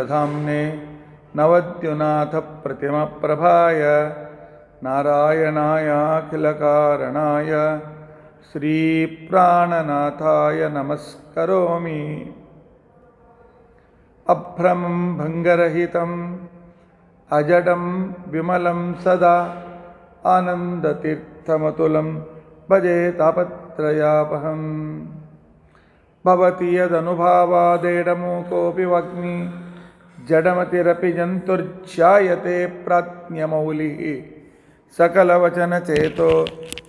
स्वधाम्ने नवद्युनाथप्रतिमप्रभाय नारायणायाखिलकारणाय श्रीप्राणनाथाय नमस्करोमि। अभ्रमं भङ्गरहितम् अजडं विमलं सदा आनन्दतीर्थमतुलं भजे तापत्रयापहम्। भवति यदनुभावादेडमूकोऽपि वाग्मी जडमतिरपि जन्तुर्जायते प्राज्ञमौलिः। सकलवचनचेतो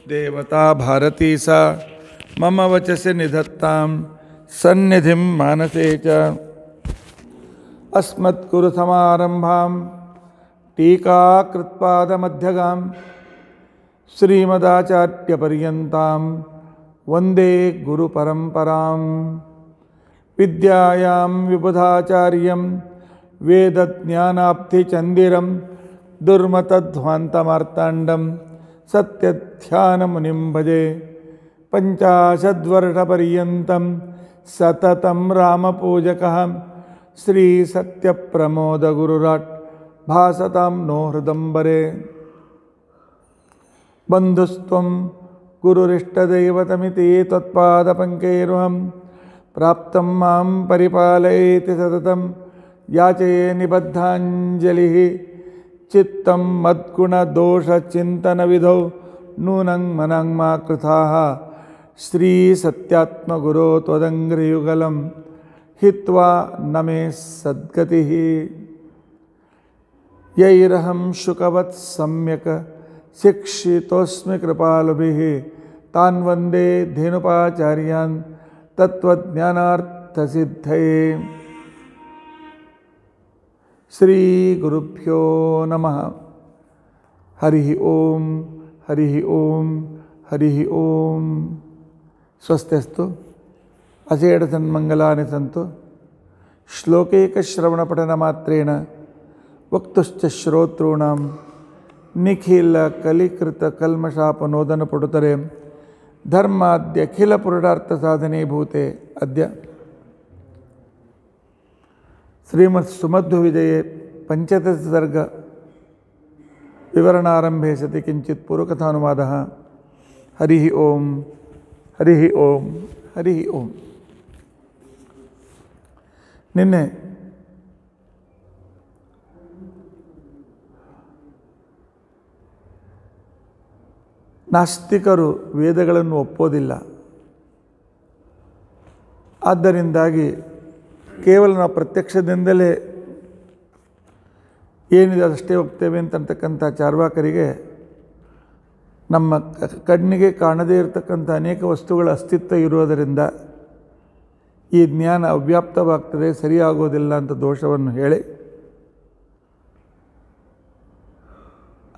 देवता भारती सा मम वचसि निधत्तां सन्निधिं मानसे च। अस्मत्कुरुसमारम्भां टीकाकृत्पादमध्यगां श्रीमदाचार्यपर्यन्तां वन्दे गुरुपरम्परां। विद्यायां विबुधाचार्यं वेदज्ञानाब्धिचन्दिरं दुर्मतध्वान्तमार्ताण्डं सत्यध्यानमुनिं भजे। 50 वर्षपर्यन्तं सततं रामपूजकः श्रीसत्यप्रमोदगुरुराट् भासतां नो हृदम्बरे। बन्धुस्त्वं गुरुरिष्टदैवतमिति त्वत्पादपङ्केरुहं प्राप्तं मां परिपालयेति सततं याचे निबद्धाञ्जलिः। चित्तं मद्गुणदोषचिन्तनविधौ नूनं मनं मा कृथाः। श्रीसत्यात्मगुरो त्वदङ्घ्रियुगलं हित्वा न मे सद्गतिः। यैरहं शुकवत् सम्यक् शिक्षितोऽस्मि कृपालुभिः तान् वन्दे धेनुपाचार्यान् तत्त्वज्ञानार्थसिद्धये। श्रीगुरुभ्यो नमः। हरिः ओं हरिः ओं हरिः ओं। स्वस्त्यस्तु। अशेषसन्मङ्गलानि सन्तु। श्लोकैकश्रवणपठनमात्रेण वक्तुश्च श्रोतॄणां निखिलकलिकृतकल्मषापनोदनपटुतरे धर्माद्यखिलपुरुषार्थसाधने अद्य श्रीमत्सुमध्वविजये पञ्चदशसर्ग विवरणारम्भे सति किञ्चित् पूर्वकथानुवादः। हरिः ओं हरिः ओं हरिः ओं। निन्ने ನಾಸ್ತಿಕರು ವೇದಗಳನ್ನು ಒಪ್ಪೋದಿಲ್ಲ. ಆದ್ದರಿಂದಾಗಿ ಕೇವಲ ನಾವು ಪ್ರತ್ಯಕ್ಷದಿಂದಲೇ ಏನಿದೆ ಅದಷ್ಟೇ ಒಪ್ತೇವೆ ಅಂತಕ್ಕಂಥ ಚಾರ್ವಾಕರಿಗೆ ನಮ್ಮ ಕಣ್ಣಿಗೆ ಕಾಣದೇ ಇರತಕ್ಕಂಥ ಅನೇಕ ವಸ್ತುಗಳ ಅಸ್ತಿತ್ವ ಇರುವುದರಿಂದ ಈ ಜ್ಞಾನ ಅವ್ಯಾಪ್ತವಾಗ್ತದೆ, ಸರಿಯಾಗೋದಿಲ್ಲ ಅಂತ ದೋಷವನ್ನು ಹೇಳಿ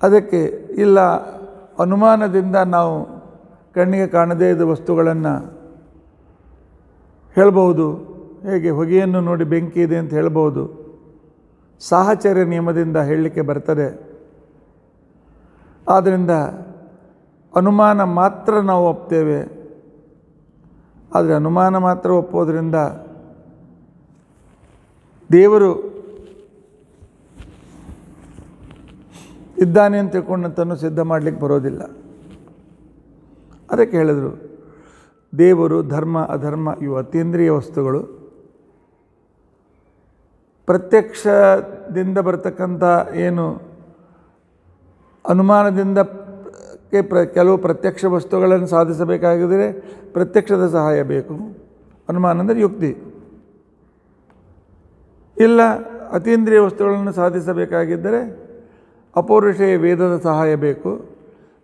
ಅದಕ್ಕೆ ಇಲ್ಲ ಅನುಮಾನದಿಂದ ನಾವು ಕಣ್ಣಿಗೆ ಕಾಣದೇ ಇದ್ದ ವಸ್ತುಗಳನ್ನು ಹೇಳ್ಬೋದು. ಹೇಗೆ ಹೊಗೆಯನ್ನು ನೋಡಿ ಬೆಂಕಿ ಇದೆ ಅಂತ ಹೇಳ್ಬೋದು, ಸಾಹಚರ್ಯ ನಿಯಮದಿಂದ ಹೇಳಲಿಕ್ಕೆ ಬರ್ತದೆ. ಆದ್ದರಿಂದ ಅನುಮಾನ ಮಾತ್ರ ನಾವು ಒಪ್ತೇವೆ. ಆದರೆ ಅನುಮಾನ ಮಾತ್ರ ಒಪ್ಪೋದ್ರಿಂದ ದೇವರು ಇದ್ದಾನೆ ಅಂತ ತಿಳ್ಕೊಂಡಂತನ್ನು ಸಿದ್ಧ ಮಾಡಲಿಕ್ಕೆ ಬರೋದಿಲ್ಲ. ಅದಕ್ಕೆ ಹೇಳಿದರು ದೇವರು, ಧರ್ಮ, ಅಧರ್ಮ ಇವು ಅತೀಂದ್ರಿಯ ವಸ್ತುಗಳು. ಪ್ರತ್ಯಕ್ಷದಿಂದ ಬರ್ತಕ್ಕಂಥ ಏನು ಅನುಮಾನದಿಂದ ಕೆಲವು ಪ್ರತ್ಯಕ್ಷ ವಸ್ತುಗಳನ್ನು ಸಾಧಿಸಬೇಕಾಗಿದ್ದರೆ ಪ್ರತ್ಯಕ್ಷದ ಸಹಾಯ ಬೇಕು. ಅನುಮಾನ ಅಂದರೆ ಯುಕ್ತಿ. ಇಲ್ಲ ಅತೀಂದ್ರಿಯ ವಸ್ತುಗಳನ್ನು ಸಾಧಿಸಬೇಕಾಗಿದ್ದರೆ ಅಪೌರುಷೇಯ ವೇದದ ಸಹಾಯ ಬೇಕು.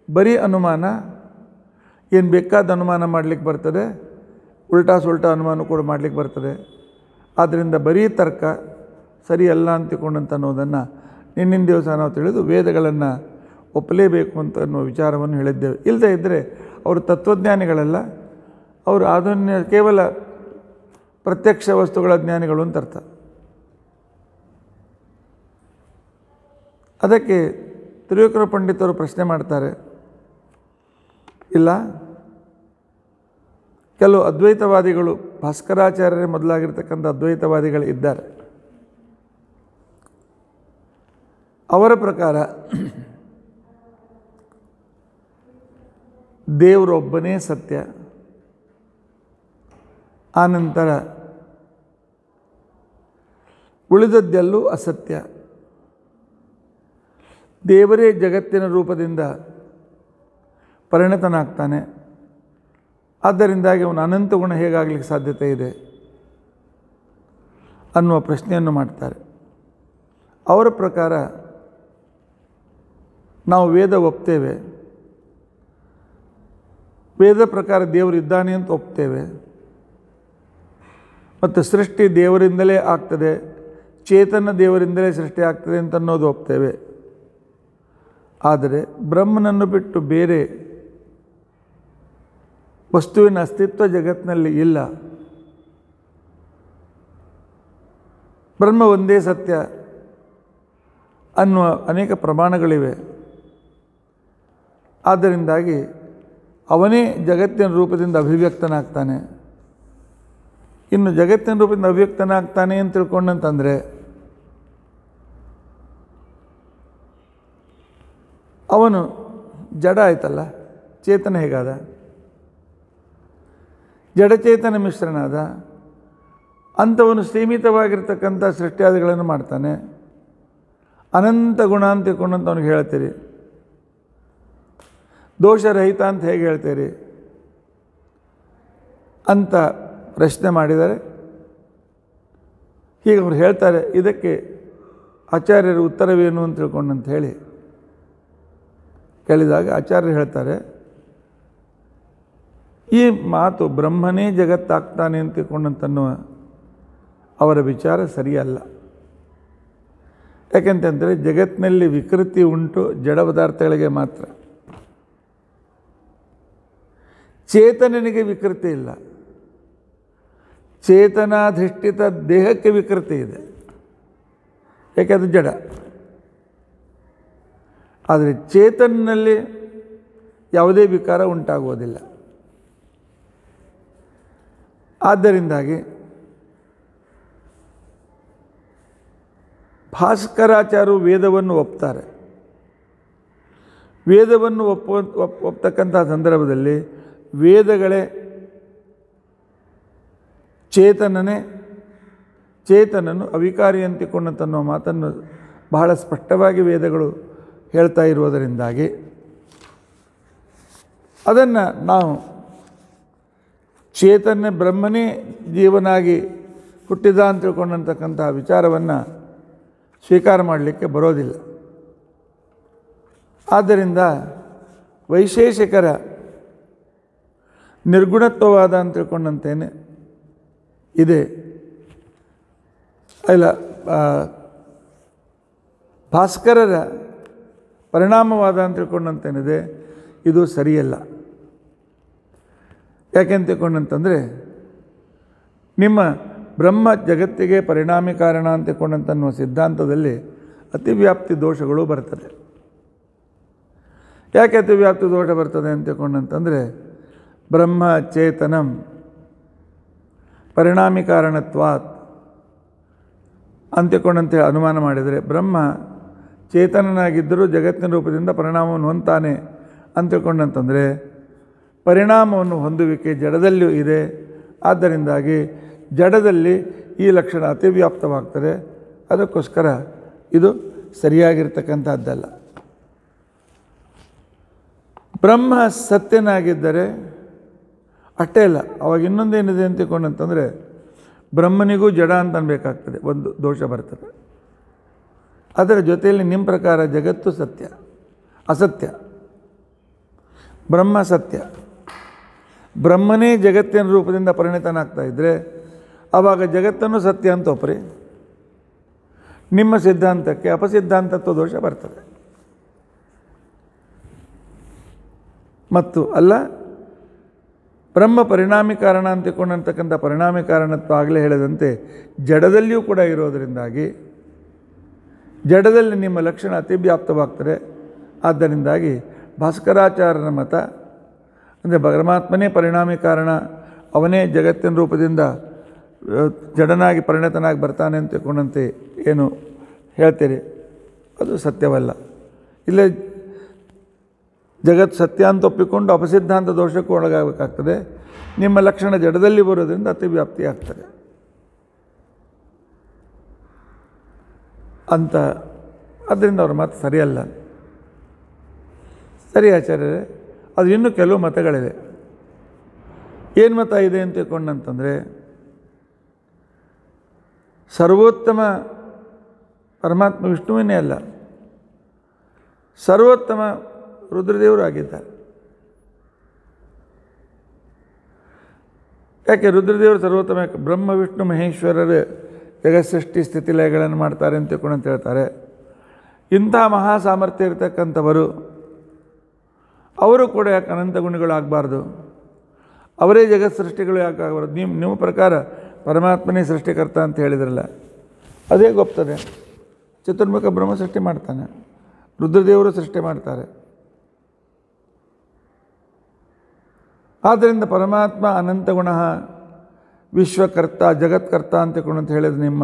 ಬರೀ ಅನುಮಾನ ಏನು ಬೇಕಾದ ಅನುಮಾನ ಮಾಡಲಿಕ್ಕೆ ಬರ್ತದೆ, ಉಲ್ಟಾ ಸುಲ್ಟಾ ಅನುಮಾನ ಕೂಡ ಮಾಡಲಿಕ್ಕೆ ಬರ್ತದೆ. ಆದ್ದರಿಂದ ಬರೀ ತರ್ಕ ಸರಿಯಲ್ಲ ಅಂತಿಕೊಂಡಂತ ಅನ್ನೋದನ್ನು ನಿನ್ನಿನ ದಿವಸ ನಾವು ತಿಳಿದು ವೇದಗಳನ್ನು ಒಪ್ಪಲೇಬೇಕು ಅಂತ ಅನ್ನೋ ವಿಚಾರವನ್ನು ಹೇಳಿದ್ದೇವೆ. ಇಲ್ಲದೇ ಇದ್ದರೆ ಅವರು ತತ್ವಜ್ಞಾನಿಗಳಲ್ಲ, ಅವರು ಕೇವಲ ಪ್ರತ್ಯಕ್ಷ ವಸ್ತುಗಳ ಜ್ಞಾನಿಗಳು ಅಂತ ಅರ್ಥ. ಅದಕ್ಕೆ ತ್ರಿವಿಕ್ರಮ ಪಂಡಿತರು ಪ್ರಶ್ನೆ ಮಾಡ್ತಾರೆ, ಇಲ್ಲ ಕೆಲವು ಅದ್ವೈತವಾದಿಗಳು ಭಾಸ್ಕರಾಚಾರ್ಯರೇ ಮೊದಲಾಗಿರ್ತಕ್ಕಂಥ ಅದ್ವೈತವಾದಿಗಳು ಇದ್ದಾರೆ. ಅವರ ಪ್ರಕಾರ ದೇವರೊಬ್ಬನೇ ಸತ್ಯ, ಆನಂತರ ಉಳಿದದ್ದೆಲ್ಲೂ ಅಸತ್ಯ. ದೇವರೇ ಜಗತ್ತಿನ ರೂಪದಿಂದ ಪರಿಣತನಾಗ್ತಾನೆ, ಆದ್ದರಿಂದಾಗಿ ಅವನು ಅನಂತ ಗುಣ ಹೇಗಾಗಲಿಕ್ಕೆ ಸಾಧ್ಯತೆ ಇದೆ ಅನ್ನುವ ಪ್ರಶ್ನೆಯನ್ನು ಮಾಡ್ತಾರೆ. ಅವರ ಪ್ರಕಾರ ನಾವು ವೇದ ಒಪ್ತೇವೆ, ವೇದ ಪ್ರಕಾರ ದೇವರಿದ್ದಾನೆ ಅಂತ ಒಪ್ತೇವೆ, ಮತ್ತು ಸೃಷ್ಟಿ ದೇವರಿಂದಲೇ ಆಗ್ತದೆ, ಚೇತನ ದೇವರಿಂದಲೇ ಸೃಷ್ಟಿ ಆಗ್ತದೆ ಅಂತ ಅನ್ನೋದು ಒಪ್ತೇವೆ. ಆದರೆ ಬ್ರಹ್ಮನನ್ನು ಬಿಟ್ಟು ಬೇರೆ ವಸ್ತುವಿನ ಅಸ್ತಿತ್ವ ಜಗತ್ತಿನಲ್ಲಿ ಇಲ್ಲ, ಬ್ರಹ್ಮ ಒಂದೇ ಸತ್ಯ ಅನ್ನುವ ಅನೇಕ ಪ್ರಮಾಣಗಳಿವೆ. ಆದ್ದರಿಂದಾಗಿ ಅವನೇ ಜಗತ್ತಿನ ರೂಪದಿಂದ ಅಭಿವ್ಯಕ್ತನಾಗ್ತಾನೆ. ಇನ್ನು ಜಗತ್ತಿನ ರೂಪದಿಂದ ಅಭಿವ್ಯಕ್ತನಾಗ್ತಾನೆ ಅಂತ ತಿಳ್ಕೊಂಡಂತಂದರೆ ಅವನು ಜಡ ಆಯ್ತಲ್ಲ, ಚೇತನ ಹೇಗಾದ? ಜಡಚೇತನ ಮಿಶ್ರನಾದ. ಅಂಥವನು ಸೀಮಿತವಾಗಿರ್ತಕ್ಕಂಥ ಸೃಷ್ಟಿಯಾದಿಗಳನ್ನು ಮಾಡ್ತಾನೆ. ಅನಂತ ಗುಣ ಅಂತ ತಿಳ್ಕೊಂಡಂತ ಅವನಿಗೆ ಹೇಳ್ತೀರಿ, ದೋಷರಹಿತ ಅಂತ ಹೇಗೆ ಹೇಳ್ತೀರಿ ಅಂತ ಪ್ರಶ್ನೆ ಮಾಡಿದರೆ, ಹೀಗೆ ಅವ್ರು ಹೇಳ್ತಾರೆ. ಇದಕ್ಕೆ ಆಚಾರ್ಯರ ಉತ್ತರವೇನು ಅಂತ ತಿಳ್ಕೊಂಡಂತ ಹೇಳಿ ಕೇಳಿದಾಗ ಆಚಾರ್ಯರು ಹೇಳ್ತಾರೆ, ಈ ಮಾತು ಬ್ರಹ್ಮನೇ ಜಗತ್ತಾಗ್ತಾನೆ ಅಂತ ತಿಳ್ಕೊಂಡಂತನ್ನುವ ಅವರ ವಿಚಾರ ಸರಿಯಲ್ಲ. ಯಾಕೆಂತಂದರೆ ಜಗತ್ತಿನಲ್ಲಿ ವಿಕೃತಿ ಉಂಟು ಜಡ ಪದಾರ್ಥಗಳಿಗೆ ಮಾತ್ರ, ಚೇತನನಿಗೆ ವಿಕೃತಿ ಇಲ್ಲ. ಚೇತನಾಧಿಷ್ಠಿತ ದೇಹಕ್ಕೆ ವಿಕೃತಿ ಇದೆ, ಯಾಕೆ ಅದು ಜಡ. ಆದರೆ ಚೇತನಲ್ಲಿ ಯಾವುದೇ ವಿಕಾರ ಉಂಟಾಗುವುದಿಲ್ಲ. ಆದ್ದರಿಂದಾಗಿ ಭಾಸ್ಕರಾಚಾರ್ಯರು ವೇದವನ್ನು ಒಪ್ತಾರೆ. ವೇದವನ್ನು ಒಪ್ತಕ್ಕಂಥ ಸಂದರ್ಭದಲ್ಲಿ ವೇದಗಳೇ ಚೇತನನು ಅವಿಕಾರಿ ಅಂತಿಕೊಂಡಂತನ್ನೋ ಮಾತನ್ನು ಬಹಳ ಸ್ಪಷ್ಟವಾಗಿ ವೇದಗಳು ಹೇಳ್ತಾ ಇರುವುದರಿಂದಾಗಿ ಅದನ್ನು ನಾವು ಚೇತನ ಬ್ರಹ್ಮನೇ ಜೀವನಾಗಿ ಹುಟ್ಟಿದ ಅಂತ ತಿಳ್ಕೊಂಡಂತಕ್ಕಂಥ ವಿಚಾರವನ್ನು ಸ್ವೀಕಾರ ಮಾಡಲಿಕ್ಕೆ ಬರೋದಿಲ್ಲ. ಆದ್ದರಿಂದ ವೈಶೇಷಿಕರ ನಿರ್ಗುಣತ್ವವಾದ ಅಂತ ತಿಳ್ಕೊಂಡಂತೇನೆ ಇದೆ, ಇಲ್ಲ ಭಾಸ್ಕರರ ಪರಿಣಾಮವಾದ ಅಂತ ತಿಳ್ಕೊಂಡಂತೇನಿದೆ, ಇದು ಸರಿಯಲ್ಲ. ಯಾಕೆಂತ ತಿಳ್ಕೊಂಡಂತಂದರೆ ನಿಮ್ಮ ಬ್ರಹ್ಮ ಜಗತ್ತಿಗೆ ಪರಿಣಾಮಿ ಕಾರಣ ಅಂತ ತಿಳ್ಕೊಂಡಂತನ್ನುವ ಸಿದ್ಧಾಂತದಲ್ಲಿ ಅತಿವ್ಯಾಪ್ತಿ ದೋಷಗಳು ಬರ್ತದೆ. ಯಾಕೆ ಅತಿವ್ಯಾಪ್ತಿ ದೋಷ ಬರ್ತದೆ ಅಂತ ತಿಳ್ಕೊಂಡಂತಂದರೆ ಬ್ರಹ್ಮ ಚೇತನಂ ಪರಿಣಾಮಿ ಕಾರಣತ್ವಾತ್ ಅಂತಿಕೊಂಡಂತೇಳಿ ಅನುಮಾನ ಮಾಡಿದರೆ, ಬ್ರಹ್ಮ ಚೇತನನಾಗಿದ್ದರೂ ಜಗತ್ತಿನ ರೂಪದಿಂದ ಪರಿಣಾಮವನ್ನು ಹೊಂತಾನೆ ಅಂತ ತಿಳ್ಕೊಂಡಂತಂದರೆ ಪರಿಣಾಮವನ್ನು ಹೊಂದುವಿಕೆ ಜಡದಲ್ಲಿಯೂ ಇದೆ. ಆದ್ದರಿಂದಾಗಿ ಜಡದಲ್ಲಿ ಈ ಲಕ್ಷಣ ಅತಿವ್ಯಾಪ್ತವಾಗ್ತದೆ. ಅದಕ್ಕೋಸ್ಕರ ಇದು ಸರಿಯಾಗಿರ್ತಕ್ಕಂಥದ್ದಲ್ಲ. ಬ್ರಹ್ಮ ಸತ್ಯನಾಗಿದ್ದರೆ ಅಷ್ಟೇ ಅಲ್ಲ, ಅವಾಗ ಇನ್ನೊಂದೇನಿದೆ ಅಂತ ತಿಳ್ಕೊಂಡಂತಂದರೆ ಬ್ರಹ್ಮನಿಗೂ ಜಡ ಅಂತ ಅನ್ಬೇಕಾಗ್ತದೆ, ಒಂದು ದೋಷ ಬರ್ತದೆ. ಅದರ ಜೊತೆಯಲ್ಲಿ ನಿಮ್ಮ ಪ್ರಕಾರ ಜಗತ್ತು ಸತ್ಯ ಅಸತ್ಯ, ಬ್ರಹ್ಮ ಸತ್ಯ, ಬ್ರಹ್ಮನೇ ಜಗತ್ತಿನ ರೂಪದಿಂದ ಪರಿಣಿತನಾಗ್ತಾ ಇದ್ದರೆ ಆವಾಗ ಜಗತ್ತನ್ನು ಸತ್ಯ ಅಂತ ಒಪ್ಪರಿ. ನಿಮ್ಮ ಸಿದ್ಧಾಂತಕ್ಕೆ ಅಪಸಿದ್ಧಾಂತತ್ವ ದೋಷ ಬರ್ತದೆ. ಮತ್ತು ಅಲ್ಲ, ಬ್ರಹ್ಮ ಪರಿಣಾಮಿ ಕಾರಣ ಅಂತ ತಿಳ್ಕೊಂಡಂತಕ್ಕಂಥ ಪರಿಣಾಮಿ ಕಾರಣತ್ವ ಆಗಲೇ ಹೇಳಿದಂತೆ ಜಡದಲ್ಲಿಯೂ ಕೂಡ ಇರೋದರಿಂದಾಗಿ ಜಡದಲ್ಲಿ ನಿಮ್ಮ ಲಕ್ಷಣ ಅತಿವ್ಯಾಪ್ತವಾಗ್ತದೆ. ಆದ್ದರಿಂದಾಗಿ ಭಾಸ್ಕರಾಚಾರ್ಯರ ಮತ ಅಂದರೆ ಪರಮಾತ್ಮನೇ ಪರಿಣಾಮಿ ಕಾರಣ, ಅವನೇ ಜಗತ್ತಿನ ರೂಪದಿಂದ ಜಡನಾಗಿ ಪರಿಣತನಾಗಿ ಬರ್ತಾನೆ ಅಂತ ತಿಳ್ಕೊಂಡಂತೆ ಏನು ಹೇಳ್ತೀರಿ ಅದು ಸತ್ಯವಲ್ಲ. ಇಲ್ಲೇ ಜಗತ್ ಸತ್ಯ ಅಂತ ಒಪ್ಪಿಕೊಂಡು ಅಪಸಿದ್ಧಾಂತ ದೋಷಕ್ಕೂ ಒಳಗಾಗಬೇಕಾಗ್ತದೆ. ನಿಮ್ಮ ಲಕ್ಷಣ ಜಡದಲ್ಲಿ ಬರೋದ್ರಿಂದ ಅತಿವ್ಯಾಪ್ತಿ ಆಗ್ತದೆ ಅಂತ. ಅದರಿಂದ ಅವ್ರ ಮಾತು ಸರಿಯಲ್ಲ. ಸರಿ ಆಚಾರ್ಯರೇ, ಅದು ಇನ್ನೂ ಕೆಲವು ಮತಗಳಿವೆ. ಏನು ಮತ ಇದೆ ಅಂತ ತಿಳ್ಕೊಂಡಂತಂದರೆ, ಸರ್ವೋತ್ತಮ ಪರಮಾತ್ಮ ವಿಷ್ಣುವನ್ನೇ ಅಲ್ಲ, ಸರ್ವೋತ್ತಮ ರುದ್ರದೇವರು ಆಗಿದ್ದಾರೆ. ಯಾಕೆ ರುದ್ರದೇವರು ಸರ್ವೋತ್ತಮ? ಬ್ರಹ್ಮ ವಿಷ್ಣು ಮಹೇಶ್ವರರು ಜಗತ್ಸೃಷ್ಟಿ ಸ್ಥಿತಿ ಲಯಗಳನ್ನು ಮಾಡ್ತಾರೆ ಅಂತ ತಿಳ್ಕೊಂಡು ಹೇಳ್ತಾರೆ. ಇಂಥ ಮಹಾ ಸಾಮರ್ಥ್ಯ ಇರತಕ್ಕಂಥವರು ಅವರು ಕೂಡ ಯಾಕೆ ಅನಂತ ಗುಣಗಳಾಗಬಾರ್ದು? ಅವರೇ ಜಗತ್ ಸೃಷ್ಟಿಗಳು ಯಾಕೆ ಆಗಬಾರ್ದು? ನಿಮ್ಮ ಪ್ರಕಾರ ಪರಮಾತ್ಮನೇ ಸೃಷ್ಟಿಕರ್ತ ಅಂತ ಹೇಳಿದ್ರಲ್ಲ, ಅದೇ ಗೊಪ್ತದೆ. ಚತುರ್ಮುಖ ಬ್ರಹ್ಮ ಸೃಷ್ಟಿ ಮಾಡ್ತಾನೆ, ರುದ್ರದೇವರು ಸೃಷ್ಟಿ ಮಾಡ್ತಾರೆ. ಆದ್ದರಿಂದ ಪರಮಾತ್ಮ ಅನಂತ ಗುಣ, ವಿಶ್ವಕರ್ತ, ಜಗತ್ಕರ್ತ ಅಂತ ಹೇಳಿದ್ರೆ ನಿಮ್ಮ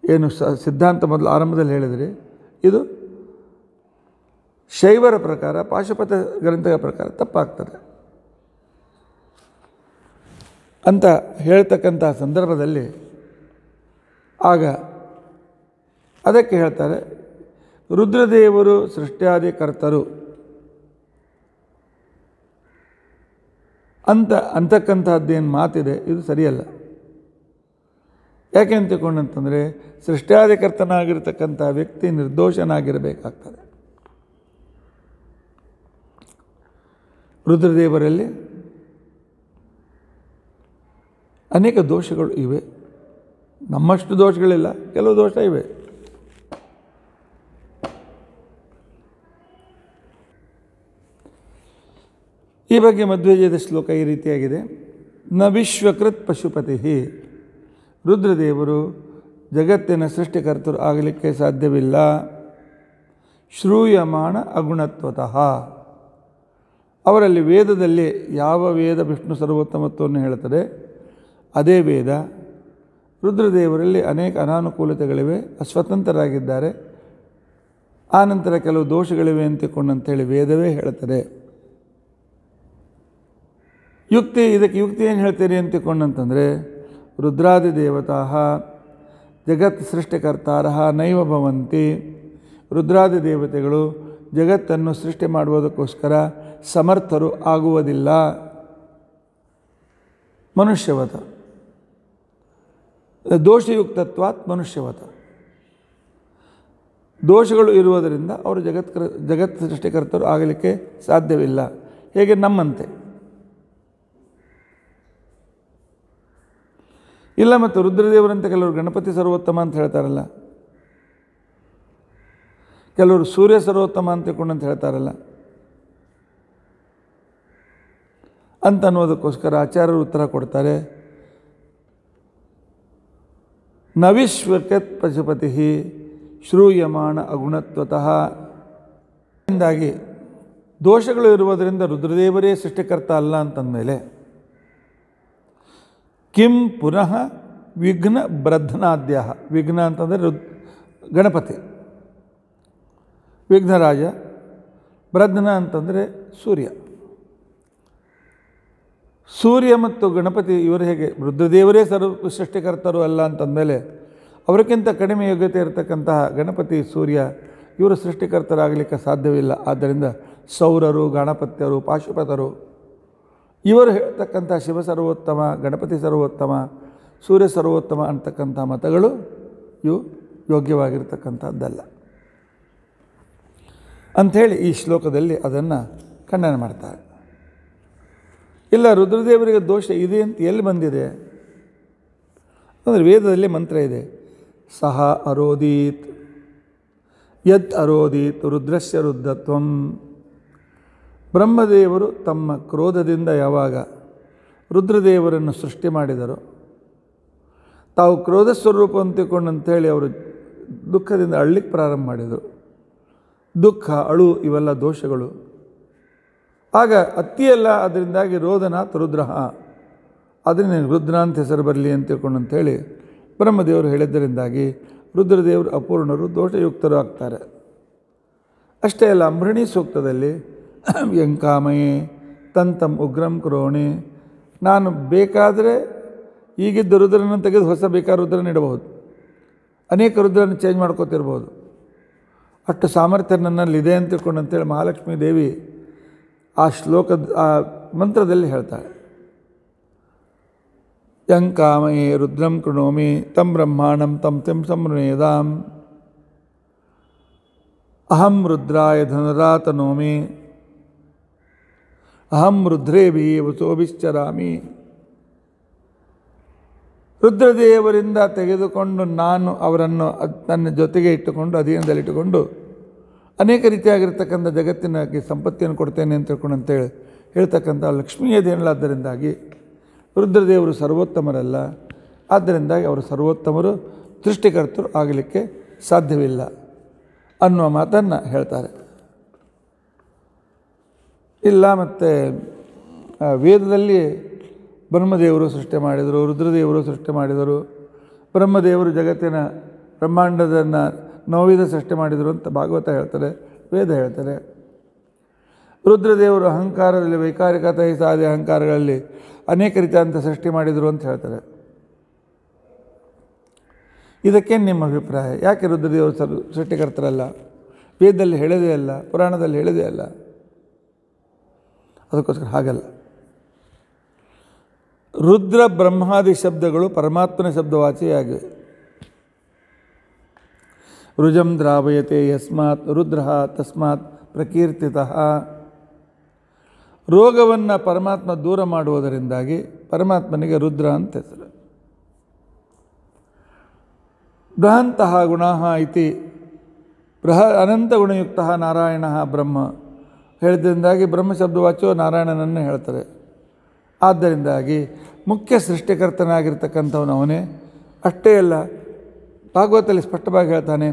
ಏನು ಸಿದ್ಧಾಂತ ಮೊದಲು ಆರಂಭದಲ್ಲಿ ಹೇಳಿದ್ರಿ, ಇದು ಶೈವರ ಪ್ರಕಾರ, ಪಾಶುಪತ ಗ್ರಂಥಗಳ ಪ್ರಕಾರ ತಪ್ಪಾಗ್ತದೆ ಅಂತ ಹೇಳ್ತಕ್ಕಂಥ ಸಂದರ್ಭದಲ್ಲಿ ಆಗ ಅದಕ್ಕೆ ಹೇಳ್ತಾರೆ, ರುದ್ರದೇವರು ಸೃಷ್ಟ್ಯಾದಿ ಕರ್ತರು ಅಂತಕ್ಕಂಥದ್ದೇನು ಮಾತಿದೆ, ಇದು ಸರಿಯಲ್ಲ. ಯಾಕೆ ಅಂತ ತಿಳ್ಕೊಂಡಂತಂದರೆ, ಸೃಷ್ಟ್ಯಾದಿಕರ್ತನಾಗಿರ್ತಕ್ಕಂಥ ವ್ಯಕ್ತಿ ನಿರ್ದೋಷನಾಗಿರಬೇಕಾಗ್ತದೆ. ರುದ್ರದೇವರಲ್ಲಿ ಅನೇಕ ದೋಷಗಳು ಇವೆ. ನಮ್ಮಷ್ಟು ದೋಷಗಳಿಲ್ಲ, ಕೆಲವು ದೋಷ ಇವೆ. ಈ ಬಗ್ಗೆ ಮಧ್ವೇಜದ ಶ್ಲೋಕ ಈ ರೀತಿಯಾಗಿದೆ. ನ ವಿಶ್ವಕೃತ್ ಪಶುಪತಿ, ರುದ್ರದೇವರು ಜಗತ್ತಿನ ಸೃಷ್ಟಿಕರ್ತರು ಆಗಲಿಕ್ಕೆ ಸಾಧ್ಯವಿಲ್ಲ. ಶ್ರೂಯಮಾಣ ಅಗುಣತ್ವತಃ, ಅವರಲ್ಲಿ ವೇದದಲ್ಲಿ ಯಾವ ವೇದ ವಿಷ್ಣು ಸರ್ವೋತ್ತಮತ್ವವನ್ನು ಹೇಳುತ್ತದೆ ಅದೇ ವೇದ. ರುದ್ರದೇವರಲ್ಲಿ ಅನೇಕ ಅನಾನುಕೂಲತೆಗಳಿವೆ, ಅಸ್ವತಂತ್ರರಾಗಿದ್ದಾರೆ. ಆನಂತರ ಕೆಲವು ದೋಷಗಳಿವೆ ಅಂತಿಕೊಂಡಂತೇಳಿ ವೇದವೇ ಹೇಳುತ್ತದೆ. ಯುಕ್ತಿ, ಇದಕ್ಕೆ ಯುಕ್ತಿ ಏನು ಹೇಳ್ತೀರಿ ಅಂತಿಕೊಂಡಂತಂದರೆ, ರುದ್ರಾದಿ ದೇವತಾ ಜಗತ್ ಸೃಷ್ಟಿಕರ್ತಾರ ನೈವ ಭವಂತಿ, ರುದ್ರಾದಿ ದೇವತೆಗಳು ಜಗತ್ತನ್ನು ಸೃಷ್ಟಿ ಮಾಡುವುದಕ್ಕೋಸ್ಕರ ಸಮರ್ಥರು ಆಗುವುದಿಲ್ಲ. ಮನುಷ್ಯವತ ದೋಷಯುಕ್ತತ್ವಾತ್ ಮನುಷ್ಯವತ, ದೋಷಗಳು ಇರುವುದರಿಂದ ಅವರು ಜಗತ್ ಸೃಷ್ಟಿಕರ್ತರು ಆಗಲಿಕ್ಕೆ ಸಾಧ್ಯವಿಲ್ಲ. ಹೇಗೆ ನಮ್ಮಂತೆ ಇಲ್ಲ. ಮತ್ತು ರುದ್ರದೇವರಂತೆ ಕೆಲವರು ಗಣಪತಿ ಸರ್ವೋತ್ತಮ ಅಂತ ಹೇಳ್ತಾರಲ್ಲ, ಕೆಲವರು ಸೂರ್ಯ ಸರ್ವೋತ್ತಮ ಅಂತ ತಿಳ್ಕೊಂಡಂತ ಹೇಳ್ತಾರಲ್ಲ, ಅಂತ ಅನ್ನೋದಕ್ಕೋಸ್ಕರ ಆಚಾರ್ಯರು ಉತ್ತರ ಕೊಡ್ತಾರೆ, ನವಿಶ್ವಕತ್ ಪಶುಪತಿ ಶ್ರೂಯಮಾಣ ಅಗುಣತ್ವತಃ. ಹಿಂದಾಗಿ ದೋಷಗಳು ಇರುವುದರಿಂದ ರುದ್ರದೇವರೇ ಸೃಷ್ಟಿಕರ್ತ ಅಲ್ಲ ಅಂತಂದಮೇಲೆ, ಕಿಂ ಪುನಃ ವಿಘ್ನ ಬ್ರಧ್ನಾದ್ಯ, ವಿಘ್ನ ಅಂತಂದರೆ ಗಣಪತಿ, ವಿಘ್ನರಾಜ, ಬ್ರಧ್ನ ಅಂತಂದರೆ ಸೂರ್ಯ. ಸೂರ್ಯ ಮತ್ತು ಗಣಪತಿ ಇವರು ಹೇಗೆ ರುದ್ರದೇವರೇ ಸೃಷ್ಟಿಕರ್ತರು ಅಲ್ಲ ಅಂತಂದಮೇಲೆ, ಅವರಿಗಿಂತ ಕಡಿಮೆ ಯೋಗ್ಯತೆ ಇರತಕ್ಕಂತಹ ಗಣಪತಿ, ಸೂರ್ಯ ಇವರು ಸೃಷ್ಟಿಕರ್ತರಾಗಲಿಕ್ಕೆ ಸಾಧ್ಯವಿಲ್ಲ. ಆದ್ದರಿಂದ ಸೌರರು, ಗಣಪತ್ಯರು, ಪಾಶುಪತರು ಇವರು ಹೇಳ್ತಕ್ಕಂಥ ಶಿವ ಸರ್ವೋತ್ತಮ, ಗಣಪತಿ ಸರ್ವೋತ್ತಮ, ಸೂರ್ಯ ಸರ್ವೋತ್ತಮ ಅಂತಕ್ಕಂಥ ಮತಗಳು ಇವು ಯೋಗ್ಯವಾಗಿರ್ತಕ್ಕಂಥದ್ದಲ್ಲ ಅಂಥೇಳಿ ಈ ಶ್ಲೋಕದಲ್ಲಿ ಅದನ್ನು ಖಂಡನೆ ಮಾಡ್ತಾರೆ. ಇಲ್ಲ, ರುದ್ರದೇವರಿಗೆ ದೋಷ ಇದೆ ಅಂತ ಎಲ್ಲಿ ಬಂದಿದೆ ಅಂದರೆ, ವೇದದಲ್ಲಿ ಮಂತ್ರ ಇದೆ, ಸಹ ಅರೋದೀತ್ ಯದ್ ಅರೋದೀತ್ ರುದ್ರಸ್ಯ ರುದ್ರತ್ವಂ. ಬ್ರಹ್ಮದೇವರು ತಮ್ಮ ಕ್ರೋಧದಿಂದ ಯಾವಾಗ ರುದ್ರದೇವರನ್ನು ಸೃಷ್ಟಿ ಮಾಡಿದರು, ತಾವು ಕ್ರೋಧ ಸ್ವರೂಪ ಅಂತಿಕೊಂಡಂಥೇಳಿ ಅವರು ದುಃಖದಿಂದ ಅಳ್ಳಿಕ್ಕೆ ಪ್ರಾರಂಭ ಮಾಡಿದರು. ದುಃಖ, ಅಳು ಇವೆಲ್ಲ ದೋಷಗಳು. ಆಗ ಅತ್ತಿಯಲ್ಲ, ಅದರಿಂದಾಗಿ ರೋದನಾಥ್ ರುದ್ರ, ಅದರಿಂದ ರುದ್ರ ಅಂತ ಹೆಸರು ಬರಲಿ ಅಂತ ತಿಳ್ಕೊಂಡಂಥೇಳಿ ಬ್ರಹ್ಮದೇವರು ಹೇಳಿದ್ದರಿಂದಾಗಿ ರುದ್ರದೇವರು ಅಪೂರ್ಣರು, ದೋಷಯುಕ್ತರು ಆಗ್ತಾರೆ. ಅಷ್ಟೇ ಅಲ್ಲ, ಅಂಬೃಣಿ ಸೂಕ್ತದಲ್ಲಿ ಯಂಕಾಮಯೇ ತಂತಂ ಉಗ್ರಂ ಕರೋಣಿ, ನಾನು ಬೇಕಾದರೆ ಈಗಿದ್ದ ರುದ್ರನ ತೆಗೆದು ಹೊಸ ಬೇಕಾದ ರುದ್ರನ ಇಡಬಹುದು, ಅನೇಕ ರುದ್ರನ ಚೇಂಜ್ ಮಾಡ್ಕೋತಿರ್ಬೋದು, ಅಷ್ಟು ಸಾಮರ್ಥ್ಯ ನನ್ನಲ್ಲಿದೆ ಅಂತ ತಿಳ್ಕೊಂಡಂತೇಳಿ ಮಹಾಲಕ್ಷ್ಮೀ ದೇವಿ ಆ ಶ್ಲೋಕದ ಆ ಮಂತ್ರದಲ್ಲಿ ಹೇಳ್ತಾಳೆ. ಯಂಕಾಮಯೇ ರುದ್ರಂ ಕೃಣೋಮಿ ತಂ ಬ್ರಹ್ಮಾಣಂ ತಂ ತಿಂ ಸಂವೃಣೇದಾಂ ಅಹಂ ರುದ್ರಾಯ ಧನುರಾತನೋಮಿ ಅಹಂ ರುದ್ರೇಭಿ ವಸೋಭಿಶ್ಚರಾಮಿ. ರುದ್ರದೇವರಿಂದ ತೆಗೆದುಕೊಂಡು ನಾನು ಅವರನ್ನು ನನ್ನ ಜೊತೆಗೆ ಇಟ್ಟುಕೊಂಡು ಅಧೀನದಲ್ಲಿಟ್ಟುಕೊಂಡು ಅನೇಕ ರೀತಿಯಾಗಿರ್ತಕ್ಕಂಥ ಜಗತ್ತಿನ ಸಂಪತ್ತಿಯನ್ನು ಕೊಡ್ತೇನೆ ಅಂತ ತಿಳ್ಕೊಂಡಂತೇಳಿ ಹೇಳ್ತಕ್ಕಂಥ ಲಕ್ಷ್ಮೀಯ ದೇವಳಾದ್ದರಿಂದಾಗಿ ರುದ್ರದೇವರು ಸರ್ವೋತ್ತಮರಲ್ಲ, ಆದ್ದರಿಂದಾಗಿ ಅವರು ಸರ್ವೋತ್ತಮರು, ಸೃಷ್ಟಿಕರ್ತರು ಆಗಲಿಕ್ಕೆ ಸಾಧ್ಯವಿಲ್ಲ ಅನ್ನುವ ಮಾತನ್ನು ಹೇಳ್ತಾರೆ. ಇಲ್ಲ, ಮತ್ತು ವೇದದಲ್ಲಿ ಬ್ರಹ್ಮದೇವರು ಸೃಷ್ಟಿ ಮಾಡಿದರು, ರುದ್ರದೇವರು ಸೃಷ್ಟಿ ಮಾಡಿದರು, ಬ್ರಹ್ಮದೇವರು ಜಗತ್ತಿನ ಬ್ರಹ್ಮಾಂಡದನ್ನು ನೋವಿದ ಸೃಷ್ಟಿ ಮಾಡಿದರು ಅಂತ ಭಾಗವತ ಹೇಳ್ತಾರೆ, ವೇದ ಹೇಳ್ತಾರೆ. ರುದ್ರದೇವರು ಅಹಂಕಾರದಲ್ಲಿ ವೈಕಾರಿಕತೆ ಸಾಧಿ ಅಹಂಕಾರಗಳಲ್ಲಿ ಅನೇಕ ರೀತಿಯಾದಂಥ ಸೃಷ್ಟಿ ಮಾಡಿದರು ಅಂತ ಹೇಳ್ತಾರೆ. ಇದಕ್ಕೇನು ನಿಮ್ಮ ಅಭಿಪ್ರಾಯ? ಯಾಕೆ ರುದ್ರದೇವರು ಸೃಷ್ಟಿಕರ್ತರಲ್ಲ? ವೇದದಲ್ಲಿ ಹೇಳೋದೇ ಅಲ್ಲ, ಪುರಾಣದಲ್ಲಿ ಹೇಳೋದೇ ಅಲ್ಲ. ಅದಕ್ಕೋಸ್ಕರ ಹಾಗಲ್ಲ. ರುದ್ರ ಬ್ರಹ್ಮಾದಿ ಶಬ್ದಗಳು ಪರಮಾತ್ಮನ ಶಬ್ದವಾಚಿಯಾಗಿವೆ. ರುಜಂ ದ್ರಾವಯತೆ ಯಸ್ಮಾತ್ ರುದ್ರ ತಸ್ಮಾತ್ ಪ್ರಕೀರ್ತಿತಃ. ರೋಗವನ್ನು ಪರಮಾತ್ಮ ದೂರ ಮಾಡುವುದರಿಂದಾಗಿ ಪರಮಾತ್ಮನಿಗೆ ರುದ್ರ ಅಂತ ಹೆಸರು. ಬೃಹಂತಹ ಗುಣಃ ಇತಿ ಅನಂತ ಗುಣಯುಕ್ತ ನಾರಾಯಣ ಬ್ರಹ್ಮ ಹೇಳಿದ್ರಿಂದಾಗಿ ಬ್ರಹ್ಮ ಶಬ್ದವಾಚ್ಯೋ ನಾರಾಯಣನನ್ನು ಹೇಳ್ತಾರೆ. ಆದ್ದರಿಂದಾಗಿ ಮುಖ್ಯ ಸೃಷ್ಟಿಕರ್ತನಾಗಿರ್ತಕ್ಕಂಥವನು ಅವನೇ. ಅಷ್ಟೇ ಅಲ್ಲ, ಭಾಗವತದಲ್ಲಿ ಸ್ಪಷ್ಟವಾಗಿ ಹೇಳ್ತಾನೆ,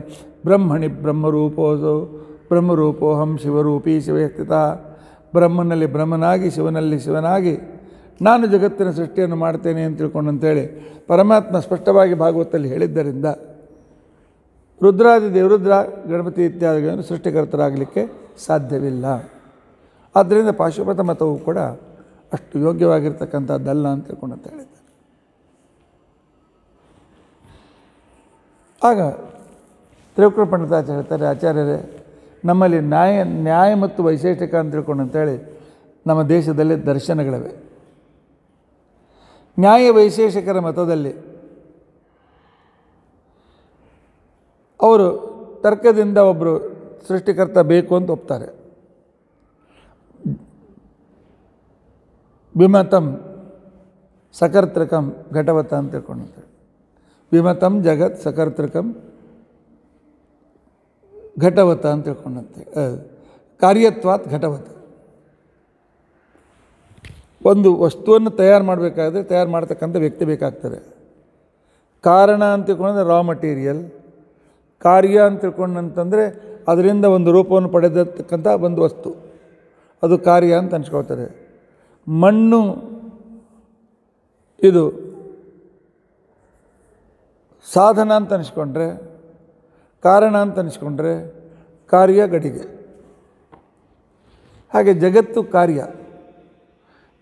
ಬ್ರಹ್ಮಣಿ ಬ್ರಹ್ಮರೂಪೋಸೋ ಬ್ರಹ್ಮರೂಪೋಹಂ ಶಿವರೂಪಿ ಶಿವೇ ಸ್ಥಿತ. ಬ್ರಹ್ಮನಲ್ಲಿ ಬ್ರಹ್ಮನಾಗಿ ಶಿವನಲ್ಲಿ ಶಿವನಾಗಿ ನಾನು ಜಗತ್ತಿನ ಸೃಷ್ಟಿಯನ್ನು ಮಾಡ್ತೇನೆ ಅಂತ ತಿಳ್ಕೊಂಡಂತೇಳಿ ಪರಮಾತ್ಮ ಸ್ಪಷ್ಟವಾಗಿ ಭಾಗವತದಲ್ಲಿ ಹೇಳಿದ್ದರಿಂದ ರುದ್ರಾದಿ ದೇವರುದ್ರ ಗಣಪತಿ ಇತ್ಯಾದಿಗಳನ್ನು ಸೃಷ್ಟಿಕರ್ತರಾಗಲಿಕ್ಕೆ ಸಾಧ್ಯವಿಲ್ಲ. ಆದ್ದರಿಂದ ಪಾಶುಪತ ಮತವು ಕೂಡ ಅಷ್ಟು ಯೋಗ್ಯವಾಗಿರ್ತಕ್ಕಂಥದ್ದಲ್ಲ ಅಂತ ತಿಳ್ಕೊಂಡಂತ ಹೇಳಿದ್ದಾರೆ. ಆಗ ತ್ರಿವಿಕ್ರಮ ಪಂಡಿತಾಚಾರ್ಯ ಹೇಳ್ತಾರೆ, ಆಚಾರ್ಯರೇ, ನಮ್ಮಲ್ಲಿ ನ್ಯಾಯ ಮತ್ತು ವೈಶೇಷಿಕ ಅಂತ ತಿಳ್ಕೊಂಡಂತೇಳಿ ನಮ್ಮ ದೇಶದಲ್ಲಿ ದರ್ಶನಗಳಿವೆ. ನ್ಯಾಯ ವೈಶೇಷಿಕರ ಮತದಲ್ಲಿ ಅವರು ತರ್ಕದಿಂದ ಒಬ್ಬರು ಸೃಷ್ಟಿಕರ್ತ ಬೇಕು ಅಂತ ಒಪ್ತಾರೆ. ವಿಮತಂ ಸಕರ್ತೃಕಂ ಘಟವತ ಅಂತ ತಿಳ್ಕೊಂಡಂತೇಳಿ, ವಿಮತಂ ಜಗತ್ ಸಕರ್ತೃಕಂ ಘಟವತ ಅಂತ ತಿಳ್ಕೊಂಡಂತೆ, ಕಾರ್ಯತ್ವಾತ್ ಘಟವತ. ಒಂದು ವಸ್ತುವನ್ನು ತಯಾರು ಮಾಡಬೇಕಾದ್ರೆ ತಯಾರು ಮಾಡ್ತಕ್ಕಂಥ ವ್ಯಕ್ತಿ ಬೇಕಾಗ್ತದೆ. ಕಾರಣ ಅಂತ ತಿಳ್ಕೊಂಡ್ರೆ ರಾ ಮಟೀರಿಯಲ್, ಕಾರ್ಯ ಅಂತ ತಿಳ್ಕೊಂಡಂತಂದರೆ ಅದರಿಂದ ಒಂದು ರೂಪವನ್ನು ಪಡೆದಿರ್ತಕ್ಕಂಥ ಒಂದು ವಸ್ತು, ಅದು ಕಾರ್ಯ ಅಂತ ಅನ್ಸ್ಕೊಳ್ತಾರೆ. ಮಣ್ಣು ಇದು ಸಾಧನ ಅಂತ ಅನಿಸ್ಕೊಂಡ್ರೆ, ಕಾರಣ ಅಂತ ಅನಿಸ್ಕೊಂಡ್ರೆ ಕಾರ್ಯ ಗಡಿಗೆ. ಹಾಗೆ ಜಗತ್ತು ಕಾರ್ಯ.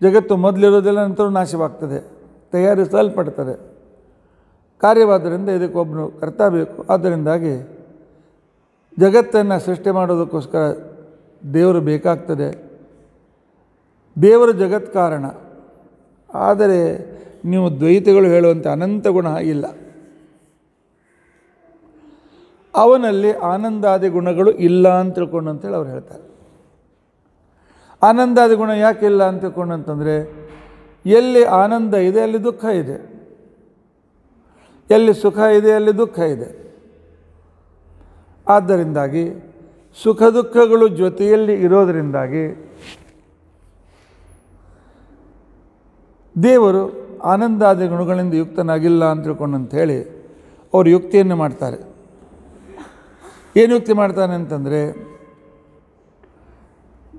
ಜಗತ್ತು ಮೊದಲಿರೋದೆಲ್ಲ ನಂತರ ನಾಶವಾಗ್ತದೆ, ತಯಾರಿಸಲ್ಪಡ್ತದೆ. ಕಾರ್ಯವಾದ್ದರಿಂದ ಇದಕ್ಕೊಬ್ಬನು ಕರ್ತ ಬೇಕು. ಆದ್ದರಿಂದಾಗಿ ಜಗತ್ತನ್ನು ಸೃಷ್ಟಿ ಮಾಡೋದಕ್ಕೋಸ್ಕರ ದೇವರು ಬೇಕಾಗ್ತದೆ. ದೇವರು ಜಗತ್ ಕಾರಣ. ಆದರೆ ನೀವು ದ್ವೈತಿಗಳು ಹೇಳುವಂಥ ಅನಂತ ಗುಣ ಇಲ್ಲ. ಅವನಲ್ಲಿ ಆನಂದಾದಿ ಗುಣಗಳು ಇಲ್ಲ ಅಂತ ತಿಳ್ಕೊಂಡು ಅಂತೇಳಿ ಅವ್ರು ಹೇಳ್ತಾರೆ. ಆನಂದಾದಿ ಗುಣ ಯಾಕೆ ಇಲ್ಲ ಅಂತ ತಿಳ್ಕೊಂಡಂತಂದರೆ, ಎಲ್ಲಿ ಆನಂದ ಇದೆ ಅಲ್ಲಿ ದುಃಖ ಇದೆ, ಎಲ್ಲಿ ಸುಖ ಇದೆ ಅಲ್ಲಿ ದುಃಖ ಇದೆ. ಆದ್ದರಿಂದಾಗಿ ಸುಖ ದುಃಖಗಳು ಜೊತೆಯಲ್ಲಿ ಇರೋದರಿಂದಾಗಿ ದೇವರು ಆನಂದಾದಿ ಗುಣಗಳಿಂದ ಯುಕ್ತನಾಗಿಲ್ಲ ಅಂತ ತಿಳ್ಕೊಂಡಂಥೇಳಿ ಅವರು ಯುಕ್ತಿಯನ್ನು ಮಾಡ್ತಾರೆ. ಏನು ಯುಕ್ತಿ ಮಾಡ್ತಾನೆ ಅಂತಂದರೆ,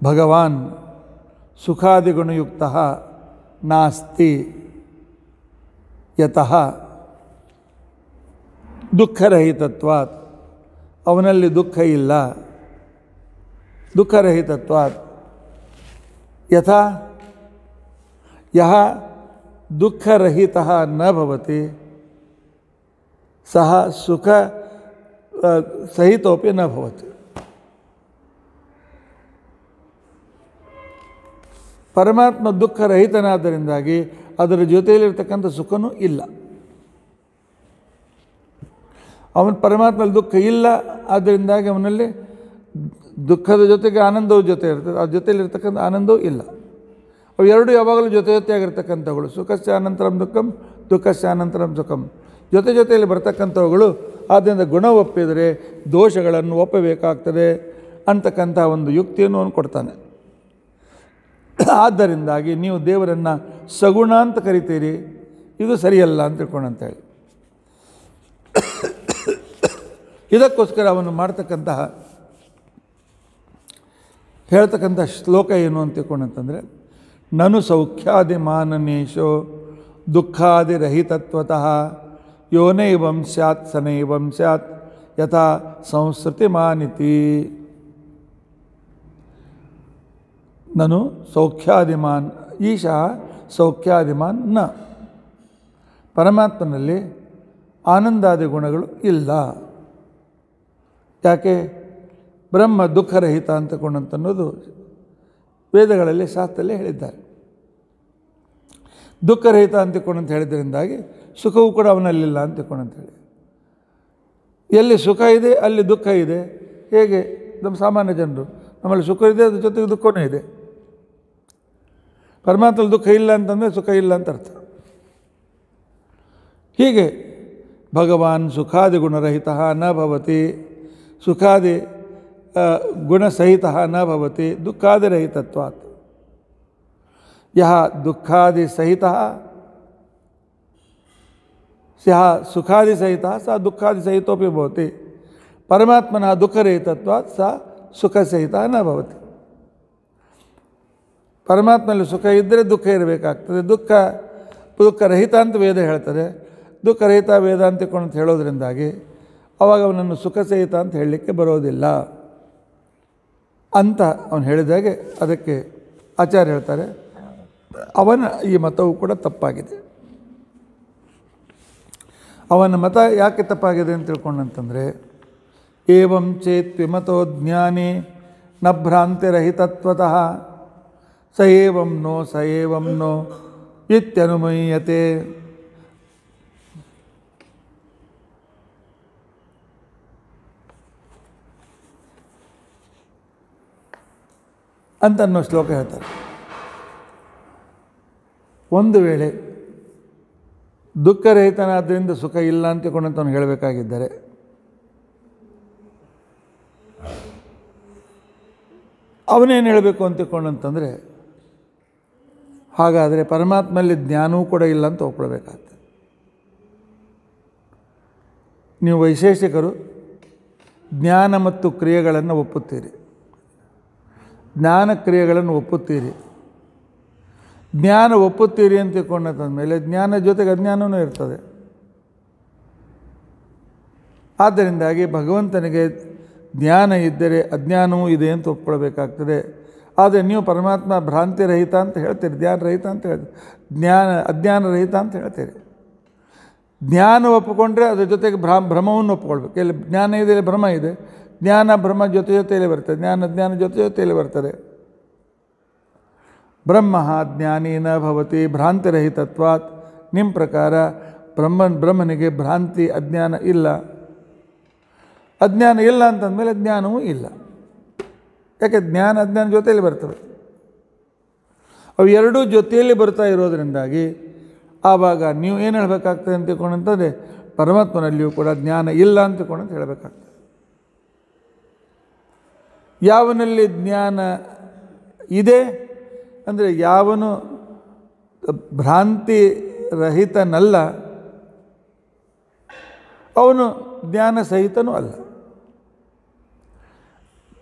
ಭಗವಾನ್ ಸುಖಾದಿಗುಣಯುಕ್ತ ನಾಸ್ತಿ ಯತಃ ದುಃಖರಹಿತತ್ವಾತ್, ಅವನಲ್ಲಿ ದುಃಖ ಇಲ್ಲ. ದುಃಖರಹಿತತ್ವಾತ್ ಯಥಾ ಯಹ ದುಃಖರಹಿತಃ ನ ಭವತಿ ಸಹ ಸುಖ ಸಹಿತೋಪಿ ನ ಭವತಿ. ಪರಮಾತ್ಮ ದುಃಖರಹಿತನಾದ್ದರಿಂದಾಗಿ ಅದರ ಜೊತೆಯಲ್ಲಿರ್ತಕ್ಕಂಥ ಸುಖನೂ ಇಲ್ಲ. ಅವನ ಪರಮಾತ್ಮಲ್ಲಿ ದುಃಖ ಇಲ್ಲ, ಆದ್ದರಿಂದಾಗಿ ಅವನಲ್ಲಿ ದುಃಖದ ಜೊತೆಗೆ ಆನಂದವು ಜೊತೆ ಇರ್ತದೆ, ಆ ಜೊತೆಯಲ್ಲಿರ್ತಕ್ಕಂಥ ಆನಂದವೂ ಇಲ್ಲ. ಅವು ಎರಡೂ ಯಾವಾಗಲೂ ಜೊತೆಯಾಗಿರ್ತಕ್ಕಂಥವುಗಳು. ಸುಖಸ್ಯ ಅನಂತರಂ ದುಃಖಂ, ದುಃಖಸ್ಯ ಅನಂತರಂ ಸುಖಂ, ಜೊತೆಯಲ್ಲಿ ಬರ್ತಕ್ಕಂಥವುಗಳು. ಆದ್ದರಿಂದ ಗುಣ ಒಪ್ಪಿದರೆ ದೋಷಗಳನ್ನು ಒಪ್ಪಬೇಕಾಗ್ತದೆ ಅಂತಕ್ಕಂಥ ಒಂದು ಯುಕ್ತಿಯನ್ನು ಅವನು ಕೊಡ್ತಾನೆ. ಆದ್ದರಿಂದಾಗಿ ನೀವು ದೇವರನ್ನು ಸಗುಣ ಅಂತ ಕರಿತೀರಿ, ಇದು ಸರಿಯಲ್ಲ ಅಂತ ತಿಳ್ಕೊಂಡಂತೇಳಿ ಇದಕ್ಕೋಸ್ಕರ ಅವನು ಹೇಳ್ತಕ್ಕಂಥ ಶ್ಲೋಕ ಏನು ಅಂತ ತಿಳ್ಕೊಂಡಂತಂದರೆ, ನನು ಸೌಖ್ಯಾದಿಮಾನನೇಶೋ ದುಃಖಾದಿರಹಿತತ್ವತಃ ಯೋನೈವಂ ಸ್ಯಾತ್ ಸನೈವಂ ಸ್ಯಾತ್ ಯಥಾ ಸಂಸ್ಕೃತಿಮಾನಿತಿ. ನನು ಸೌಖ್ಯಾದಿಮಾನ್ ಈಶಃ ಸೌಖ್ಯಾದಿಮಾನ್ ನ, ಪರಮಾತ್ಮನಲ್ಲಿ ಆನಂದಾದಿ ಗುಣಗಳು ಇಲ್ಲ. ಯಾಕೆ? ಬ್ರಹ್ಮ ದುಃಖರಹಿತ ಅಂತಕೊಂಡಂತನ್ನೋದು ವೇದಗಳಲ್ಲಿ ಶಾಸ್ತ್ರದಲ್ಲಿ ಹೇಳಿದ್ದಾರೆ. ದುಃಖರಹಿತ ಅಂತಕೊಂಡಂತ ಹೇಳಿದ್ರಿಂದಾಗಿ ಸುಖವೂ ಕೂಡ ಅವನಲ್ಲಿಲ್ಲ ಅಂತಕೊಂಡಂತ ಹೇಳಿ. ಎಲ್ಲಿ ಸುಖ ಇದೆ ಅಲ್ಲಿ ದುಃಖ ಇದೆ. ಹೇಗೆ? ನಮ್ಮ ಸಾಮಾನ್ಯ ಜನರು, ನಮ್ಮಲ್ಲಿ ಸುಖ ಇದೆ, ಅದ್ರ ಜೊತೆಗೆ ದುಃಖವೂ ಇದೆ. ಪರಮಾತ್ಮಲ್ಲಿ ದುಃಖ ಇಲ್ಲ ಅಂತಂದರೆ ಸುಖ ಇಲ್ಲ ಅಂತ ಅರ್ಥ. ಹೀಗೆ ಭಗವಾನ್ ಸುಖಾದಿ ಗುಣರಹಿತ ನ ಭವತಿ, ಸುಖಾದಿ ಗುಣಸಹಿತ ನ ಭವತಿ ದುಃಖಾದಿರಹಿತತ್ವಾತ್. ಯಹ ದುಃಖಾದಿಸಹಿತ ಸಹ ಸುಖಾದಿಸಹಿತ ಸ ದುಃಖಾದಿಸಹಿತೋಪಿ ಭವತಿ. ಪರಮಾತ್ಮನಃ ದುಃಖರಹಿತತ್ವಾತ್ ಸ ಸುಖಸಹಿತ ನ ಭವತಿ. ಪರಮಾತ್ಮನಲ್ಲಿ ಸುಖ ಇದ್ದರೆ ದುಃಖ ಇರಬೇಕಾಗ್ತದೆ. ದುಃಖರಹಿತ ಅಂತ ವೇದ ಹೇಳ್ತಾರೆ. ದುಃಖರಹಿತ ವೇದ ಅಂತ ಹೇಳೋದ್ರಿಂದಾಗಿ ಅವಾಗ ಅವನನ್ನು ಸುಖಸಹಿತ ಅಂತ ಹೇಳಲಿಕ್ಕೆ ಬರೋದಿಲ್ಲ ಅಂತ ಅವನು ಹೇಳಿದಾಗೆ ಅದಕ್ಕೆ ಆಚಾರ್ಯ ಹೇಳ್ತಾರೆ, ಅವನ ಈ ಮತವು ಕೂಡ ತಪ್ಪಾಗಿದೆ. ಅವನ ಮತ ಯಾಕೆ ತಪ್ಪಾಗಿದೆ ಅಂತ ತಿಳ್ಕೊಂಡಂತಂದರೆ, ಏವಂ ಚೇತ್ ವಿಮತೋ ಜ್ಞಾನಿ ನ ಭ್ರಾಂತಿರಹಿತತ್ವತಃ ಸ ಏವಂ ನೋ ಇತ್ಯನುಮೀಯತೆ. ಅಂತ ಅನ್ನೋ ಶ್ಲೋಕ ಹೇಳ್ತಾರೆ. ಒಂದು ವೇಳೆ ದುಃಖರಹಿತನಾದ್ದರಿಂದ ಸುಖ ಇಲ್ಲ ಅಂತಕೊಂಡಂತ ಅವನು ಹೇಳಬೇಕಾಗಿದ್ದರೆ, ಅವನೇನು ಹೇಳಬೇಕು ಅಂತಕೊಂಡಂತಂದರೆ, ಹಾಗಾದರೆ ಪರಮಾತ್ಮಲ್ಲಿ ಜ್ಞಾನವೂ ಕೂಡ ಇಲ್ಲ ಅಂತ ಒಪ್ಕೊಳ್ಬೇಕಾಗ್ತದೆ. ನೀವು ವೈಶೇಷಿಕರು ಜ್ಞಾನ ಮತ್ತು ಕ್ರಿಯೆಗಳನ್ನು ಒಪ್ಪುತ್ತೀರಿ, ಜ್ಞಾನ ಕ್ರಿಯೆಗಳನ್ನು ಒಪ್ಪುತ್ತೀರಿ. ಜ್ಞಾನ ಒಪ್ಪುತ್ತೀರಿ ಅಂತ ತಿಳ್ಕೊಂಡಂತಂದಮೇಲೆ ಜ್ಞಾನ ಜೊತೆಗೆ ಅಜ್ಞಾನವೂ ಇರ್ತದೆ. ಆದ್ದರಿಂದಾಗಿ ಭಗವಂತನಿಗೆ ಜ್ಞಾನ ಇದ್ದರೆ ಅಜ್ಞಾನವೂ ಇದೆ ಅಂತ ಒಪ್ಕೊಳ್ಬೇಕಾಗ್ತದೆ. ಆದರೆ ನೀವು ಪರಮಾತ್ಮ ಭ್ರಾಂತಿರಹಿತ ಅಂತ ಹೇಳ್ತೀರಿ, ಜ್ಞಾನರಹಿತ ಅಂತ ಹೇಳ್ತೀರಿ, ಅಜ್ಞಾನರಹಿತ ಅಂತ ಹೇಳ್ತೀರಿ. ಜ್ಞಾನ ಒಪ್ಪಿಕೊಂಡ್ರೆ ಅದ್ರ ಜೊತೆಗೆ ಭ್ರಮವನ್ನು ಒಪ್ಕೊಳ್ಬೇಕು. ಇಲ್ಲಿ ಜ್ಞಾನ ಇದೆ, ಇಲ್ಲಿ ಭ್ರಮ ಇದೆ. ಜ್ಞಾನ ಭ್ರಮ ಜೊತೆಯಲ್ಲಿ ಬರ್ತದೆ, ಜ್ಞಾನ ಜೊತೆಯಲ್ಲಿ ಬರ್ತದೆ. ಬ್ರಹ್ಮ ಜ್ಞಾನಿ ನ ಭವತಿ ಭ್ರಾಂತಿರಹಿತತ್ವಾತ್. ನಿಮ್ಮ ಪ್ರಕಾರ ಬ್ರಹ್ಮನಿಗೆ ಭ್ರಾಂತಿ ಅಜ್ಞಾನ ಇಲ್ಲ. ಅಜ್ಞಾನ ಇಲ್ಲ ಅಂತಂದಮೇಲೆ ಜ್ಞಾನವೂ ಇಲ್ಲ. ಯಾಕೆ? ಜ್ಞಾನ ಅಜ್ಞಾನ ಜೊತೆಯಲ್ಲಿ ಬರ್ತವೆ. ಅವು ಎರಡೂ ಜೊತೆಯಲ್ಲಿ ಬರ್ತಾ ಇರೋದರಿಂದಾಗಿ ಆವಾಗ ನೀವು ಏನು ಹೇಳಬೇಕಾಗ್ತದೆ ಅಂತ ತಿಳ್ಕೊಂಡಂತಂದರೆ, ಪರಮಾತ್ಮನಲ್ಲಿಯೂ ಕೂಡ ಜ್ಞಾನ ಇಲ್ಲ ಅಂತ ತಿಳ್ಕೊಂಡಂತ ಹೇಳಬೇಕಾಗ್ತದೆ. ಯಾವನಲ್ಲಿ ಜ್ಞಾನ ಇದೆ ಅಂದರೆ, ಯಾವನು ಭ್ರಾಂತಿ ರಹಿತನಲ್ಲ ಅವನು ಜ್ಞಾನ ಸಹಿತನೂ ಅಲ್ಲ.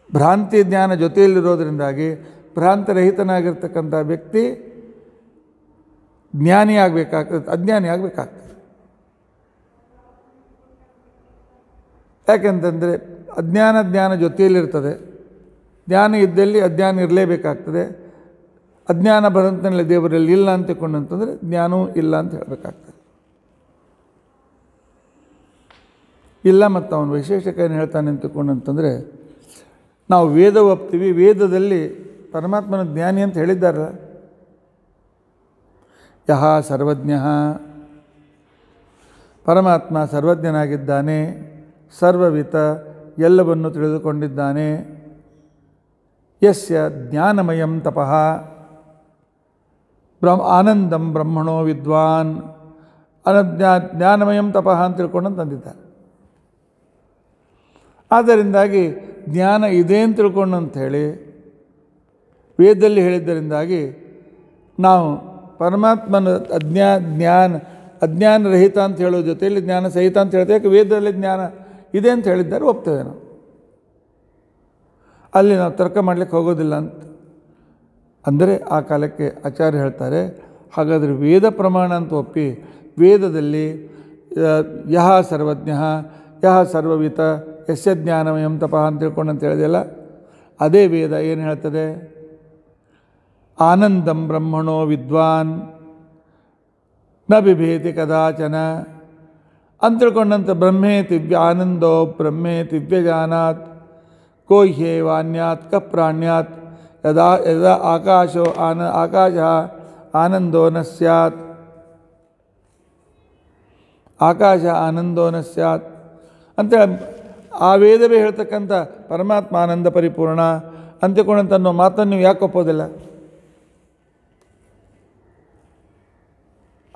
ಭ್ರಾಂತಿ ಜ್ಞಾನ ಜೊತೆಯಲ್ಲಿರೋದರಿಂದಾಗಿ ಭ್ರಾಂತಿರಹಿತನಾಗಿರ್ತಕ್ಕಂಥ ವ್ಯಕ್ತಿ ಜ್ಞಾನಿ ಆಗಬೇಕಾಗ್ತದೆ, ಅಜ್ಞಾನಿ ಆಗಬೇಕಾಗ್ತದೆ. ಯಾಕೆಂತಂದರೆ ಜ್ಞಾನ ಜೊತೆಯಲ್ಲಿರ್ತದೆ. ಜ್ಞಾನ ಇದ್ದಲ್ಲಿ ಅಜ್ಞಾನ ಇರಲೇಬೇಕಾಗ್ತದೆ. ಅಜ್ಞಾನ ಬರಂತನಲ್ಲಿ ದೇವರಲ್ಲಿ ಇಲ್ಲ ಅಂತ ತಿಳ್ಕೊಂಡಂತಂದರೆ ಜ್ಞಾನವೂ ಇಲ್ಲ ಅಂತ ಹೇಳಬೇಕಾಗ್ತದೆ. ಇಲ್ಲ ಮತ್ತು ಅವನು ವೈಶೇಷಿಕ ಏನು ಹೇಳ್ತಾನೆ ಅಂತ ತಿಳ್ಕೊಂಡಂತಂದರೆ, ನಾವು ವೇದ ಒಪ್ತೀವಿ, ವೇದದಲ್ಲಿ ಪರಮಾತ್ಮನ ಜ್ಞಾನಿ ಅಂತ ಹೇಳಿದ್ದಾರಲ್ಲ, ಯಹ ಸರ್ವಜ್ಞ, ಪರಮಾತ್ಮ ಸರ್ವಜ್ಞನಾಗಿದ್ದಾನೆ, ಸರ್ವವಿತ ಎಲ್ಲವನ್ನು ತಿಳಿದುಕೊಂಡಿದ್ದಾನೆ. ಯಸ್ಯ ಜ್ಞಾನಮಯಂ ತಪಃ ಆನಂದಂ ಬ್ರಹ್ಮಣೋ ವಿದ್ವಾನ್, ಜ್ಞಾನಮಯಂ ತಪಃ ಅಂತ ತಿಳ್ಕೊಂಡು ತಂದಿದ್ದಾರೆ. ಆದ್ದರಿಂದಾಗಿ ಜ್ಞಾನ ಇದೆ ಅಂತ ತಿಳ್ಕೊಂಡು ಅಂಥೇಳಿ ವೇದದಲ್ಲಿ ಹೇಳಿದ್ದರಿಂದಾಗಿ ನಾವು ಪರಮಾತ್ಮನ ಅಜ್ಞಾನರಹಿತ ಅಂತ ಹೇಳೋ ಜೊತೆಯಲ್ಲಿ ಜ್ಞಾನ ಸಹಿತ ಅಂತ ಹೇಳ್ತೇವೆ. ಯಾಕೆ ವೇದದಲ್ಲಿ ಜ್ಞಾನ ಇದೆ ಅಂತ ಹೇಳಿದ್ದಾರೆ, ಒಪ್ತೇವೆ ನಾವು. ಅಲ್ಲಿ ನಾವು ತರ್ಕ ಮಾಡಲಿಕ್ಕೆ ಹೋಗೋದಿಲ್ಲ ಅಂತ ಅಂದರೆ ಆ ಕಾಲಕ್ಕೆ ಆಚಾರ್ಯ ಹೇಳ್ತಾರೆ, ಹಾಗಾದರೆ ವೇದ ಪ್ರಮಾಣ ಅಂತ ಒಪ್ಪಿ ವೇದದಲ್ಲಿ ಯಹ ಸರ್ವಜ್ಞ ಯಹ ಸರ್ವವಿತ ಯಸ್ಯ ಜ್ಞಾನಮಯಂ ತಪಃ ಅಂತ ತಿಳ್ಕೊಂಡು ಅಂತ ಹೇಳಿದೆಯಲ್ಲ, ಅದೇ ವೇದ ಏನು ಹೇಳ್ತದೆ? ಆನಂದಂ ಬ್ರಹ್ಮಣೋ ವಿದ್ವಾನ್ ನ ಬಿಭೇತಿ ಕದಾಚನ ಅಂತ ತಿಳ್ಕೊಂಡಂಥ ಬ್ರಹ್ಮೇತಿ ಆನಂದೋ ಬ್ರಹ್ಮೇತಿ ವ್ಯಜಾನಾತ್ ಕೋ ಹ್ಯೇವಾನ್ಯಾತ್ ಕ ಪ್ರಾಣ್ಯಾತ್ ಯದಾ ಯದಾ ಆಕಾಶ ಆನಂದೋ ನ ಸ್ಯಾತ್, ಆಕಾಶ ಆನಂದೋ ನ ಸ್ಯಾತ್ ಅಂತೇಳಿ ಆ ವೇದವೇ ಹೇಳ್ತಕ್ಕಂಥ ಪರಮಾತ್ಮ ಆನಂದ ಪರಿಪೂರ್ಣ ಅಂತಿಕೊಂಡಂತ ಅನ್ನೋ ಮಾತನ್ನು ನೀವು ಯಾಕೆ ಒಪ್ಪೋದಿಲ್ಲ?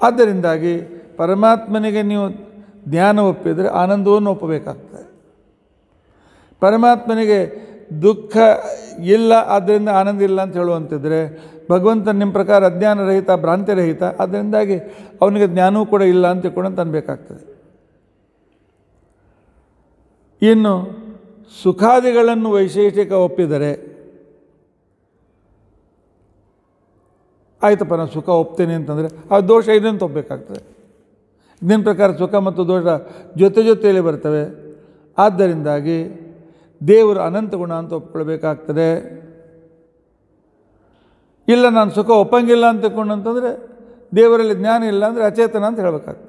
ಆದ್ದರಿಂದಾಗಿ ಪರಮಾತ್ಮನಿಗೆ ನೀವು ಜ್ಞಾನ ಒಪ್ಪಿದರೆ ಆನಂದವನ್ನು ಒಪ್ಪಬೇಕಾಗ್ತದೆ. ಪರಮಾತ್ಮನಿಗೆ ದುಃಖ ಇಲ್ಲ ಆದ್ದರಿಂದ ಆನಂದ ಇಲ್ಲ ಅಂತ ಹೇಳುವಂತಿದ್ರೆ ಭಗವಂತ ನಿಮ್ಮ ಪ್ರಕಾರ ಅಜ್ಞಾನರಹಿತ ಭ್ರಾಂತಿರಹಿತ, ಅದರಿಂದಾಗಿ ಅವನಿಗೆ ಜ್ಞಾನವೂ ಕೂಡ ಇಲ್ಲ ಅಂತ ತಿಳ್ಕೊಂಡು ಅನ್ಬೇಕಾಗ್ತದೆ. ಇನ್ನು ಸುಖಾದಿಗಳನ್ನು ವೈಶೇಷಿಕ ಒಪ್ಪಿದರೆ ಆಯ್ತಪ್ಪ ನಾನು ಸುಖ ಒಪ್ತೇನೆ ಅಂತಂದರೆ ಆ ದೋಷ ಇದೆ ಅಂತ ಒಪ್ಪಬೇಕಾಗ್ತದೆ. ಇದನ್ನ ಪ್ರಕಾರ ಸುಖ ಮತ್ತು ದೋಷ ಜೊತೆಯಲ್ಲಿ ಬರ್ತವೆ. ಆದ್ದರಿಂದಾಗಿ ದೇವರು ಅನಂತ ಗುಣ ಅಂತ ಒಪ್ಕೊಳ್ಬೇಕಾಗ್ತದೆ. ಇಲ್ಲ ನಾನು ಸುಖ ಒಪ್ಪಂಗಿಲ್ಲ ಅಂತ ತಿಳ್ಕೊಂಡು ಅಂತಂದರೆ ದೇವರಲ್ಲಿ ಜ್ಞಾನ ಇಲ್ಲ ಅಂದರೆ ಅಚೇತನ ಅಂತ ಹೇಳಬೇಕಾಗ್ತದೆ.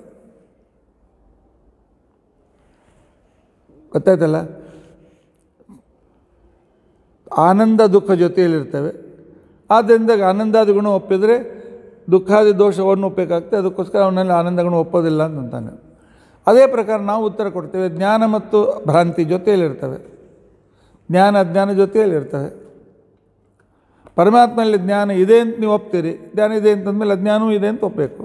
ಗೊತ್ತಾಯ್ತಲ್ಲ? ಆನಂದ ದುಃಖ ಜೊತೆಯಲ್ಲಿರ್ತವೆ. ಆದ್ದರಿಂದ ಆನಂದಾದಿ ಗುಣ ಒಪ್ಪಿದರೆ ದುಃಖಾದಿ ದೋಷವನ್ನು ಒಪ್ಪಬೇಕಾಗ್ತದೆ. ಅದಕ್ಕೋಸ್ಕರ ಅವನಲ್ಲಿ ಆನಂದ ಗುಣ ಒಪ್ಪೋದಿಲ್ಲ ಅಂತಾನೆ. ಅದೇ ಪ್ರಕಾರ ನಾವು ಉತ್ತರ ಕೊಡ್ತೇವೆ. ಜ್ಞಾನ ಮತ್ತು ಭ್ರಾಂತಿ ಜೊತೆಯಲ್ಲಿರ್ತವೆ, ಜ್ಞಾನ ಅಜ್ಞಾನ ಜೊತೆಯಲ್ಲಿರ್ತವೆ. ಪರಮಾತ್ಮನಲ್ಲಿ ಜ್ಞಾನ ಇದೆ ಅಂತ ನೀವು ಒಪ್ತೀರಿ, ಜ್ಞಾನ ಇದೆ ಅಂತಂದಮೇಲೆ ಅಜ್ಞಾನವೂ ಇದೆ ಅಂತ ಒಪ್ಪಬೇಕು.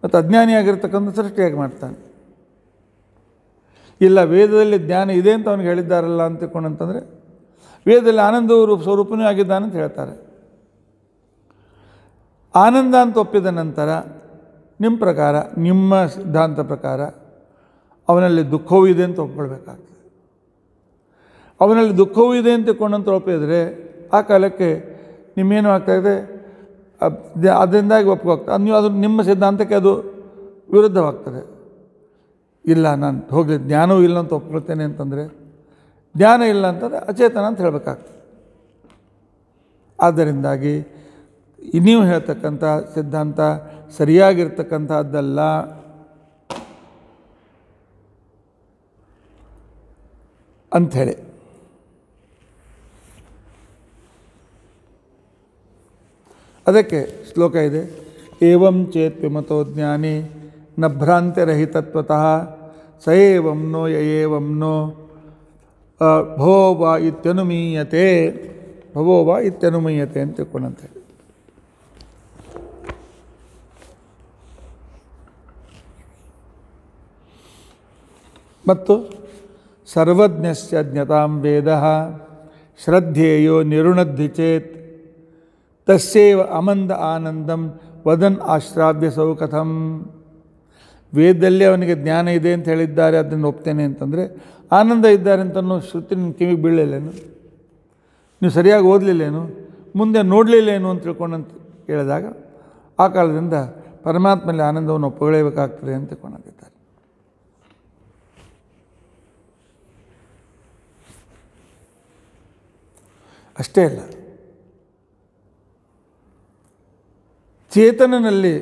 ಮತ್ತು ಅಜ್ಞಾನಿಯಾಗಿರ್ತಕ್ಕಂಥ ಸೃಷ್ಟಿಯಾಗಿ ಮಾಡ್ತಾನೆ. ಇಲ್ಲ ವೇದದಲ್ಲಿ ಜ್ಞಾನ ಇದೆ ಅಂತ ಅವನಿಗೆ ಹೇಳಿದ್ದಾರಲ್ಲ ಅಂತ ತಿಳ್ಕೊಂಡಂತಂದರೆ ವೇದದಲ್ಲಿ ಆನಂದವು ಸ್ವರೂಪನೇ ಆಗಿದ್ದಾನೆ ಅಂತ ಹೇಳ್ತಾರೆ. ಆನಂದ ಅಂತ ಒಪ್ಪಿದ ನಂತರ ನಿಮ್ಮ ಪ್ರಕಾರ, ನಿಮ್ಮ ಸಿದ್ಧಾಂತ ಪ್ರಕಾರ ಅವನಲ್ಲಿ ದುಃಖವೂ ಇದೆ ಅಂತ ಒಪ್ಕೊಳ್ಬೇಕಾಗ್ತದೆ. ಅವನಲ್ಲಿ ದುಃಖವೂ ಇದೆ ಅಂತ ತಿಳ್ಕೊಂಡಂತ ಒಪ್ಪಿದರೆ ಆ ಕಾಲಕ್ಕೆ ನಿಮ್ಮೇನು ಆಗ್ತಾಯಿದೆ, ಅದರಿಂದಾಗಿ ಒಪ್ಕೋಗ್ತದೆ. ನೀವು ಅದು ನಿಮ್ಮ ಸಿದ್ಧಾಂತಕ್ಕೆ ಅದು ವಿರುದ್ಧವಾಗ್ತದೆ. ಇಲ್ಲ ನಾನು ಹೋಗಲಿ ಜ್ಞಾನವೂ ಇಲ್ಲ ಅಂತ ಒಪ್ಕೊಳ್ತೇನೆ ಅಂತಂದರೆ ಜ್ಞಾನ ಇಲ್ಲ ಅಂತಂದರೆ ಅಚೇತನ ಅಂತ ಹೇಳಬೇಕಾಗ್ತದೆ. ಆದ್ದರಿಂದಾಗಿ ನೀವು ಹೇಳ್ತಕ್ಕಂಥ ಸಿದ್ಧಾಂತ ಸರಿಯಾಗಿರ್ತಕ್ಕಂಥದ್ದಲ್ಲ. ಅಂಥೇಳಿ ಅದಕ್ಕೆ ಶ್ಲೋಕ ಇದೆ. ಏವಂ ಚೇತ್ ವಿಮತೋ ಜ್ಞಾನಿ ನ ಭ್ರಾಂತಿರಹಿತತ್ವತಃ ಸ ಏವಂ ನೋ ಯ ಏವಂ ನೋ ಭವೋ ವಾ ಇತ್ಯನುಮೀಯತೆ, ಭವೋ ವಾ ಇತ್ಯನುಮೀಯತೆ ಅಂತ ತಿಳ್ಕೊಂಡಂತೆ. ಮತ್ತು ಸರ್ವಜ್ಞಸ್ಯ ಜ್ಞತಾಂ ವೇದಃ ಶ್ರದ್ಧೇಯೋ ನಿರುಣದ್ಧಿ ಚೇತ್ ತಸ್ಯೇವ ಅಮಂದ ಆನಂದಂ ವದನ್ ಆಶ್ರಾವ್ಯ ಸೌ ಕಥಂ. ವೇದದಲ್ಲಿ ಅವನಿಗೆ ಜ್ಞಾನ ಇದೆ ಅಂತ ಹೇಳಿದ್ದಾರೆ, ಅದನ್ನು ಒಪ್ತೇನೆ ಅಂತಂದರೆ ಆನಂದ ಇದ್ದಾರೆ ಅಂತನೂ ಶ್ರುತಿ ನಿಮ್ಮ ಕಿವಿಗೆ ಬೀಳಲಿಲ್ಲೇನು, ನೀವು ಸರಿಯಾಗಿ ಓದಲಿಲ್ಲೇನು, ಮುಂದೆ ನೋಡಲಿಲ್ಲೇನು ಅಂತ ತಿಳ್ಕೊಂಡಂತ ಹೇಳಿದಾಗ ಆ ಕಾಲದಿಂದ ಪರಮಾತ್ಮಲ್ಲಿ ಆನಂದವನ್ನು ಒಪ್ಪಲೇಬೇಕಾಗ್ತದೆ ಅಂತ ತಿಳ್ಕೊಂಡಿದ್ದಾರೆ. ಅಷ್ಟೇ ಅಲ್ಲ, ಚೇತನನಲ್ಲಿ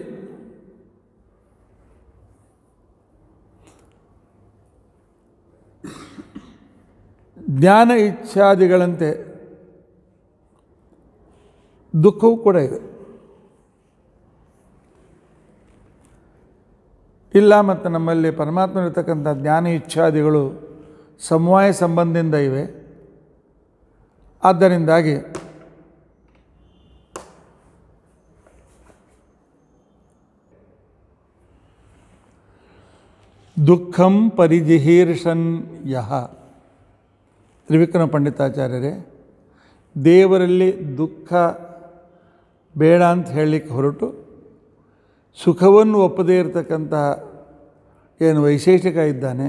ಜ್ಞಾನ ಇಚ್ಛಾದಿಗಳಂತೆ ದುಃಖವೂ ಕೂಡ ಇದೆ. ಇಲ್ಲ ಮತ್ತು ನಮ್ಮಲ್ಲಿ ಪರಮಾತ್ಮನಿರ್ತಕ್ಕಂಥ ಜ್ಞಾನ ಇಚ್ಛಾದಿಗಳು ಸಮವಾಯ ಸಂಬಂಧದಿಂದ ಇವೆ. ಆದ್ದರಿಂದಾಗಿ ದುಃಖಂ ಪರಿಜಿಹೀರ್ಷನ್ ಯಹ, ತ್ರಿವಿಕ್ರಮ ಪಂಡಿತಾಚಾರ್ಯರೇ, ದೇವರಲ್ಲಿ ದುಃಖ ಬೇಡ ಅಂತ ಹೇಳಲಿಕ್ಕೆ ಹೊರಟು ಸುಖವನ್ನು ಒಪ್ಪದೇ ಇರತಕ್ಕಂತಹ ಏನು ವೈಶೇಷಿಕ ಇದ್ದಾನೆ,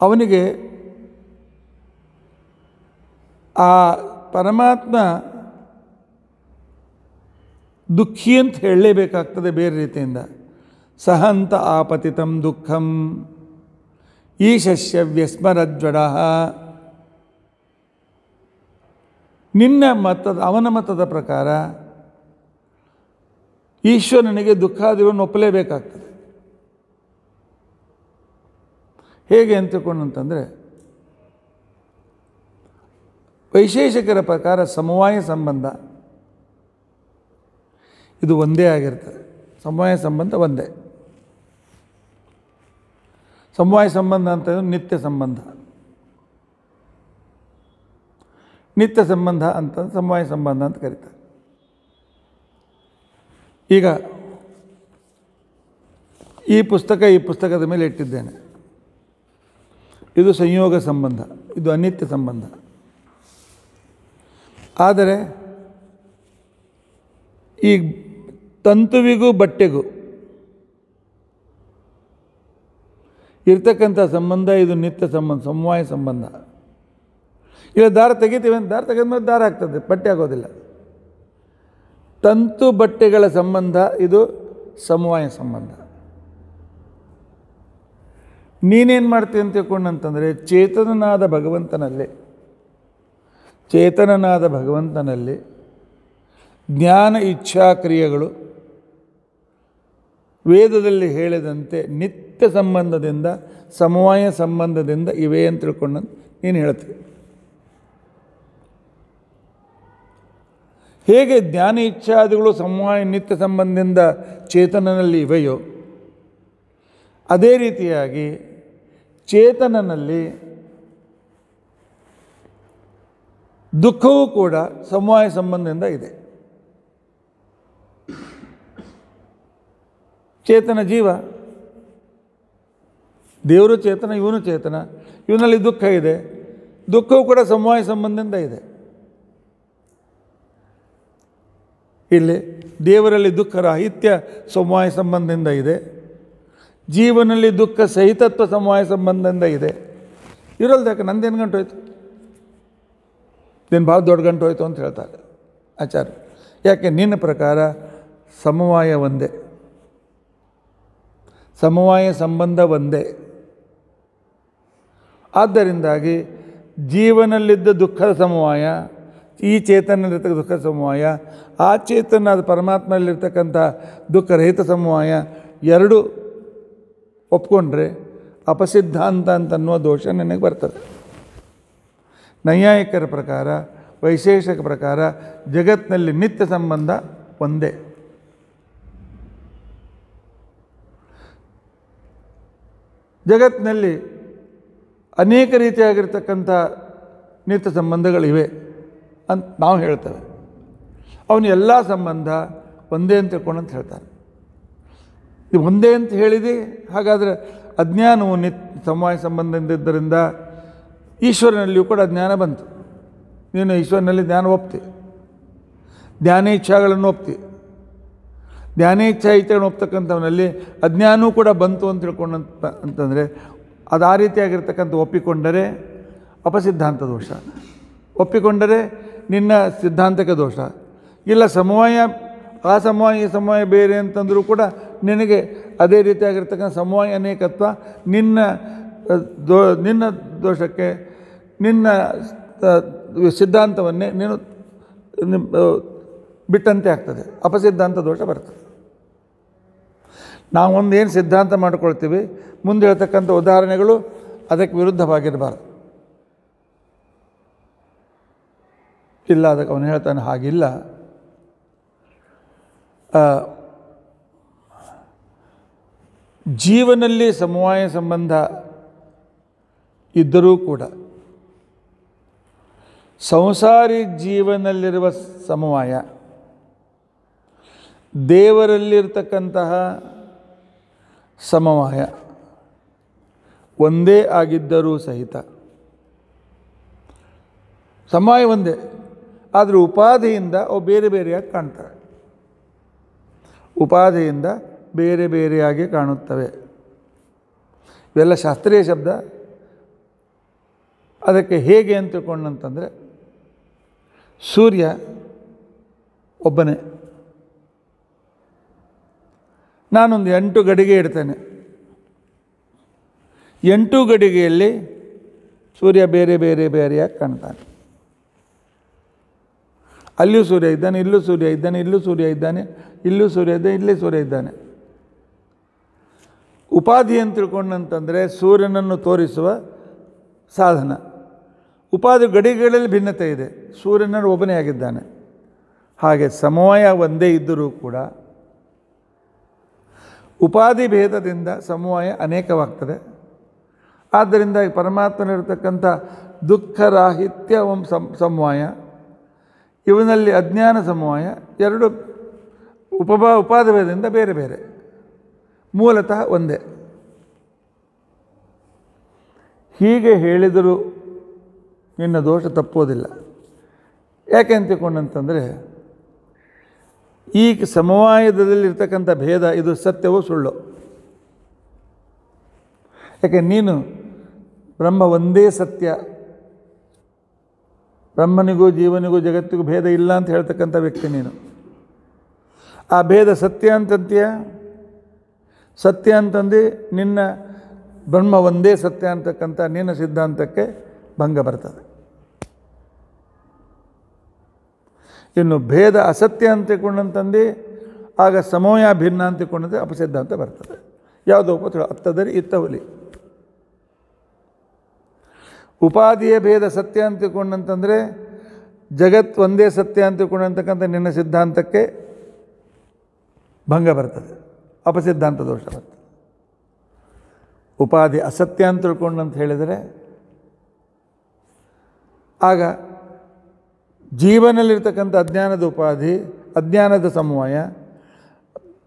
ಅವನಿಗೆ ಆ ಪರಮಾತ್ಮ ದುಃಖಿ ಅಂತ ಹೇಳಲೇಬೇಕಾಗ್ತದೆ ಬೇರೆ ರೀತಿಯಿಂದ. ಸಹಂತ ಆಪತಿತಂ ದುಃಖಂ ಈಶಸ್ಯ ವ್ಯಸ್ಮರಜ್ವಡ. ನಿನ್ನ ಮತದ ಅವನ ಮತದ ಪ್ರಕಾರ ಈಶ್ವರನಿಗೆ ದುಃಖಾದಿಗಳನ್ನು ಒಪ್ಪಲೇಬೇಕಾಗ್ತದೆ. ಹೇಗೆ ಅಂತ ತಿಳ್ಕೊಂಡಂತಂದರೆ, ವೈಶೇಷಿಕರ ಪ್ರಕಾರ ಸಮವಾಯ ಸಂಬಂಧ ಇದು ಒಂದೇ ಆಗಿರ್ತದೆ. ಸಮವಾಯ ಸಂಬಂಧ ಒಂದೇ. ಸಮವಾಯ ಸಂಬಂಧ ಅಂತಂದರೆ ನಿತ್ಯ ಸಂಬಂಧ. ನಿತ್ಯ ಸಂಬಂಧ ಅಂತ ಸಮವಾಯ ಸಂಬಂಧ ಅಂತ ಕರೀತಾರೆ. ಈಗ ಈ ಪುಸ್ತಕದ ಮೇಲೆ ಇಟ್ಟಿದ್ದೇನೆ. ಇದು ಸಂಯೋಗ ಸಂಬಂಧ, ಇದು ಅನಿತ್ಯ ಸಂಬಂಧ. ಆದರೆ ಈ ತಂತುವಿಗೂ ಬಟ್ಟೆಗೂ ಇರ್ತಕ್ಕಂಥ ಸಂಬಂಧ ಇದು ನಿತ್ಯ ಸಂಬಂಧ, ಸಮವಾಯ ಸಂಬಂಧ. ಇಲ್ಲ ದಾರ ತೆಗಿತೀವಿ ಅಂತ ದಾರ ತೆಗೆದ್ಮೇಲೆ ದಾರ ಆಗ್ತದೆ, ಬಟ್ಟೆ ಆಗೋದಿಲ್ಲ. ತಂತು ಬಟ್ಟೆಗಳ ಸಂಬಂಧ ಇದು ಸಮವಾಯ ಸಂಬಂಧ. ನೀನೇನು ಮಾಡ್ತೀವಿ ಅಂತ ತಿಳ್ಕೊಂಡಂತಂದರೆ, ಚೇತನನಾದ ಭಗವಂತನಲ್ಲಿ ಜ್ಞಾನ ಇಚ್ಛಾ ಕ್ರಿಯೆಗಳು ವೇದದಲ್ಲಿ ಹೇಳಿದಂತೆ ನಿತ್ಯ ಸಂಬಂಧದಿಂದ ಸಮವಾಯ ಸಂಬಂಧದಿಂದ ಇವೆ ಅಂತ ತಿಳ್ಕೊಂಡು ನೀನು ಹೇಳ್ತೀವಿ. ಹೇಗೆ ಜ್ಞಾನ ಇಚ್ಛಾದಿಗಳು ಸಮವಾಯ ನಿತ್ಯ ಸಂಬಂಧದಿಂದ ಚೇತನನಲ್ಲಿ ಇವೆಯೋ, ಅದೇ ರೀತಿಯಾಗಿ ಚೇತನನಲ್ಲಿ ದುಃಖವೂ ಕೂಡ ಸಮವಾಯ ಸಂಬಂಧದಿಂದ ಇದೆ. ಚೇತನ ಜೀವ, ದೇವರು ಚೇತನ, ಇವನು ಚೇತನ, ಇವನಲ್ಲಿ ದುಃಖ ಇದೆ, ದುಃಖವೂ ಕೂಡ ಸಮವಾಯ ಸಂಬಂಧದಿಂದ ಇದೆ. ಇಲ್ಲಿ ದೇವರಲ್ಲಿ ದುಃಖ ರಾಹಿತ್ಯ ಸಮವಾಯ ಸಂಬಂಧದಿಂದ ಇದೆ, ಜೀವನಲ್ಲಿ ದುಃಖ ಸಹಿತತ್ವ ಸಮವಾಯ ಸಂಬಂಧದಿಂದ ಇದೆ. ಇರಲ್ದು ಯಾಕೆ ನಂದೇನು ಗಂಟು ಹೋಯ್ತು, ನೀನು ಭಾಳ ದೊಡ್ಡ ಗಂಟು ಹೋಯ್ತು ಅಂತ ಹೇಳ್ತಾರೆ ಆಚಾರ್ಯ. ಯಾಕೆ ನಿನ್ನ ಪ್ರಕಾರ ಸಮವಾಯ ಒಂದೇ, ಸಮವಾಯ ಸಂಬಂಧ ಒಂದೇ. ಆದ್ದರಿಂದಾಗಿ ಜೀವನಲ್ಲಿದ್ದ ದುಃಖದ ಸಮವಾಯ, ಈ ಚೇತನಲ್ಲಿರ್ತಕ್ಕ ದುಃಖ ಸಮವಾಯ, ಆ ಚೇತನಾದ ಪರಮಾತ್ಮನಲ್ಲಿರ್ತಕ್ಕಂಥ ದುಃಖರಹಿತ ಸಮವಾಯ ಎರಡೂ ಒಪ್ಕೊಂಡ್ರೆ ಅಪಸಿದ್ಧಾಂತ ಅಂತನ್ನುವ ದೋಷ ನನಗೆ ಬರ್ತದೆ. ನೈಯಾಯಿಕರ ಪ್ರಕಾರ, ವೈಶೇಷಿಕ ಪ್ರಕಾರ ಜಗತ್ತಿನಲ್ಲಿ ನಿತ್ಯ ಸಂಬಂಧ ಒಂದೇ. ಜಗತ್ತಿನಲ್ಲಿ ಅನೇಕ ರೀತಿಯಾಗಿರ್ತಕ್ಕಂಥ ನಿತ್ಯ ಸಂಬಂಧಗಳಿವೆ ಅಂತ ನಾವು ಹೇಳ್ತೇವೆ. ಅವನು ಎಲ್ಲ ಸಂಬಂಧ ಒಂದೇ ಅಂತ ತಿಳ್ಕೊಂಡಂತ ಹೇಳ್ತಾರೆ. ಇದು ಒಂದೇ ಅಂತ ಹೇಳಿದೆ, ಹಾಗಾದರೆ ಅಜ್ಞಾನವು ಸಮವಾಯ ಸಂಬಂಧದಿಂದ ಈಶ್ವರನಲ್ಲಿಯೂ ಕೂಡ ಜ್ಞಾನ ಬಂತು. ನೀನು ಈಶ್ವರನಲ್ಲಿ ಜ್ಞಾನ ಒಪ್ತಿ, ಜ್ಞಾನೇಚ್ಛಾಗಳನ್ನು ಒಪ್ತಿ. ಜ್ಞಾನೇಚ್ಛಾಗಳನ್ನು ಒಪ್ತಕ್ಕಂಥವನಲ್ಲಿ ಅಜ್ಞಾನವೂ ಕೂಡ ಬಂತು ಅಂತ ತಿಳ್ಕೊಂಡಂತ ಅಂತಂದರೆ ಅದು ಆ ರೀತಿಯಾಗಿರ್ತಕ್ಕಂಥ ಒಪ್ಪಿಕೊಂಡರೆ ಅಪಸಿದ್ಧಾಂತ ದೋಷ, ಒಪ್ಪಿಕೊಂಡರೆ ನಿನ್ನ ಸಿದ್ಧಾಂತಕ್ಕೆ ದೋಷ. ಇಲ್ಲ ಸಮವಾಯ, ಆ ಸಮವಾಯ ಈ ಸಮವಾಯ ಬೇರೆ ಅಂತಂದರೂ ಕೂಡ ನಿನಗೆ ಅದೇ ರೀತಿಯಾಗಿರ್ತಕ್ಕಂಥ ಸಮವಾಯ ಅನೇಕತ್ವ ನಿನ್ನ ದೋಷಕ್ಕೆ, ನಿನ್ನ ಸಿದ್ಧಾಂತವನ್ನೇ ನೀನು ಬಿಟ್ಟಂತೆ ಆಗ್ತದೆ, ಅಪಸಿದ್ಧಾಂತ ದೋಷ ಬರ್ತದೆ. ನಾವೊಂದು ಏನು ಸಿದ್ಧಾಂತ ಮಾಡ್ಕೊಳ್ತೀವಿ, ಮುಂದೆ ಹೇಳ್ತಕ್ಕಂಥ ಉದಾಹರಣೆಗಳು ಅದಕ್ಕೆ ವಿರುದ್ಧವಾಗಿರಬಾರ್ದು. ಇಲ್ಲ, ಅದಕ್ಕೆ ಅವನು ಹೇಳ್ತಾನೆ ಹಾಗಿಲ್ಲ, ಜೀವನಲ್ಲಿ ಸಮವಾಯ ಸಂಬಂಧ ಇದ್ದರೂ ಕೂಡ ಸಂಸಾರಿ ಜೀವನದಲ್ಲಿರುವ ಸಮವಾಯ ದೇವರಲ್ಲಿರ್ತಕ್ಕಂತಹ ಸಮವಾಯ ಒಂದೇ ಆಗಿದ್ದರೂ ಸಹಿತ ಸಮವಾಯ ಒಂದೇ, ಆದರೆ ಉಪಾಧಿಯಿಂದ ಅವು ಬೇರೆ ಬೇರೆಯಾಗಿ ಕಾಣ್ತವೆ, ಉಪಾಧಿಯಿಂದ ಬೇರೆ ಬೇರೆಯಾಗಿ ಕಾಣುತ್ತವೆ. ಇವೆಲ್ಲ ಶಾಸ್ತ್ರೀಯ ಶಬ್ದ. ಅದಕ್ಕೆ ಹೇಗೆ ಅಂತ ತಿಳ್ಕೊಂಡಂತಂದರೆ, ಸೂರ್ಯ ಒಬ್ಬನೇ, ನಾನೊಂದು 8 ಗಡಿಗೆ ಇಡ್ತೇನೆ, 8 ಗಡಿಗೆಯಲ್ಲಿ ಸೂರ್ಯ ಬೇರೆ ಬೇರೆ ಬೇರೆಯಾಗಿ ಕಾಣ್ತಾನೆ. ಅಲ್ಲಿಯೂ ಸೂರ್ಯ ಇದ್ದಾನೆ, ಇಲ್ಲೂ ಸೂರ್ಯ ಇದ್ದಾನೆ, ಇಲ್ಲೂ ಸೂರ್ಯ ಇದ್ದಾನೆ, ಇಲ್ಲೂ ಸೂರ್ಯ ಇದ್ದಾನೆ, ಇಲ್ಲೇ ಸೂರ್ಯ ಇದ್ದಾನೆ. ಉಪಾಧಿ ಅಂತ ತಿಳ್ಕೊಂಡಂತಂದರೆ ಸೂರ್ಯನನ್ನು ತೋರಿಸುವ ಸಾಧನ. ಉಪಾಧಿ ಗಡಿಗಳಲ್ಲಿ ಭಿನ್ನತೆ ಇದೆ, ಸೂರ್ಯನನ್ನು ಒಬ್ಬನೇ ಆಗಿದ್ದಾನೆ. ಹಾಗೆ ಸಮವಾಯ ಒಂದೇ ಇದ್ದರೂ ಕೂಡ ಉಪಾಧಿ ಭೇದದಿಂದ ಸಮವಾಯ ಅನೇಕವಾಗ್ತದೆ. ಆದ್ದರಿಂದ ಪರಮಾತ್ಮನಿರತಕ್ಕಂಥ ದುಃಖರಾಹಿತ್ಯ ಸಮವಾಯ, ಇವನಲ್ಲಿ ಅಜ್ಞಾನ ಸಮವಾಯ, ಎರಡು ಉಪಾಧಿ ಭೇದದಿಂದ ಬೇರೆ ಬೇರೆ, ಮೂಲತಃ ಒಂದೇ. ಹೀಗೆ ಹೇಳಿದರೂ ನಿನ್ನ ದೋಷ ತಪ್ಪೋದಿಲ್ಲ. ಯಾಕೆ ಅಂತ ತಿಳ್ಕೊಂಡಂತಂದರೆ, ಈ ಸಮವಾಯದಲ್ಲಿರ್ತಕ್ಕಂಥ ಭೇದ ಇದು ಸತ್ಯವೋ ಸುಳ್ಳು? ಯಾಕೆ ನೀನು ಬ್ರಹ್ಮ ಒಂದೇ ಸತ್ಯ, ಬ್ರಹ್ಮನಿಗೂ ಜೀವನಿಗೂ ಜಗತ್ತಿಗೂ ಭೇದ ಇಲ್ಲ ಅಂತ ಹೇಳ್ತಕ್ಕಂಥ ವ್ಯಕ್ತಿ ನೀನು. ಆ ಭೇದ ಸತ್ಯ ಅಂತಂತೀಯ, ಸತ್ಯ ಅಂತಂದು ನಿನ್ನ ಬ್ರಹ್ಮ ಒಂದೇ ಸತ್ಯ ಅಂತಕ್ಕಂಥ ನಿನ್ನ ಸಿದ್ಧಾಂತಕ್ಕೆ ಭಂಗ ಬರ್ತದೆ. ಇನ್ನು ಭೇದ ಅಸತ್ಯ ಅಂತ ತಿಳ್ಕೊಂಡಂತಂದು ಆಗ ಸಮವಾಯ ಭಿನ್ನ ಅಂತ ತಿಳ್ಕೊಂಡಂತೆ ಅಪಸಿದ್ಧಾಂತ ಬರ್ತದೆ. ಯಾವುದೋ ಹತ್ತದರಿ ಇತ್ತ ಹುಲಿ. ಉಪಾಧಿಯ ಭೇದ ಸತ್ಯ ಅಂತ ತಿಳ್ಕೊಂಡಂತಂದರೆ ಜಗತ್ ಒಂದೇ ಸತ್ಯ ಅಂತ ತಿಳ್ಕೊಂಡಂತಕ್ಕಂಥ ನಿನ್ನ ಸಿದ್ಧಾಂತಕ್ಕೆ ಭಂಗ ಬರ್ತದೆ, ಅಪಸಿದ್ಧಾಂತ ದೋಷ ಬರ್ತದೆ. ಉಪಾಧಿ ಅಸತ್ಯ ಅಂತ ತಿಳ್ಕೊಂಡಂತ ಹೇಳಿದರೆ ಆಗ ಜೀವನಲ್ಲಿರ್ತಕ್ಕಂಥ ಅಜ್ಞಾನದ ಉಪಾಧಿ, ಅಜ್ಞಾನದ ಸಮವಾಯ,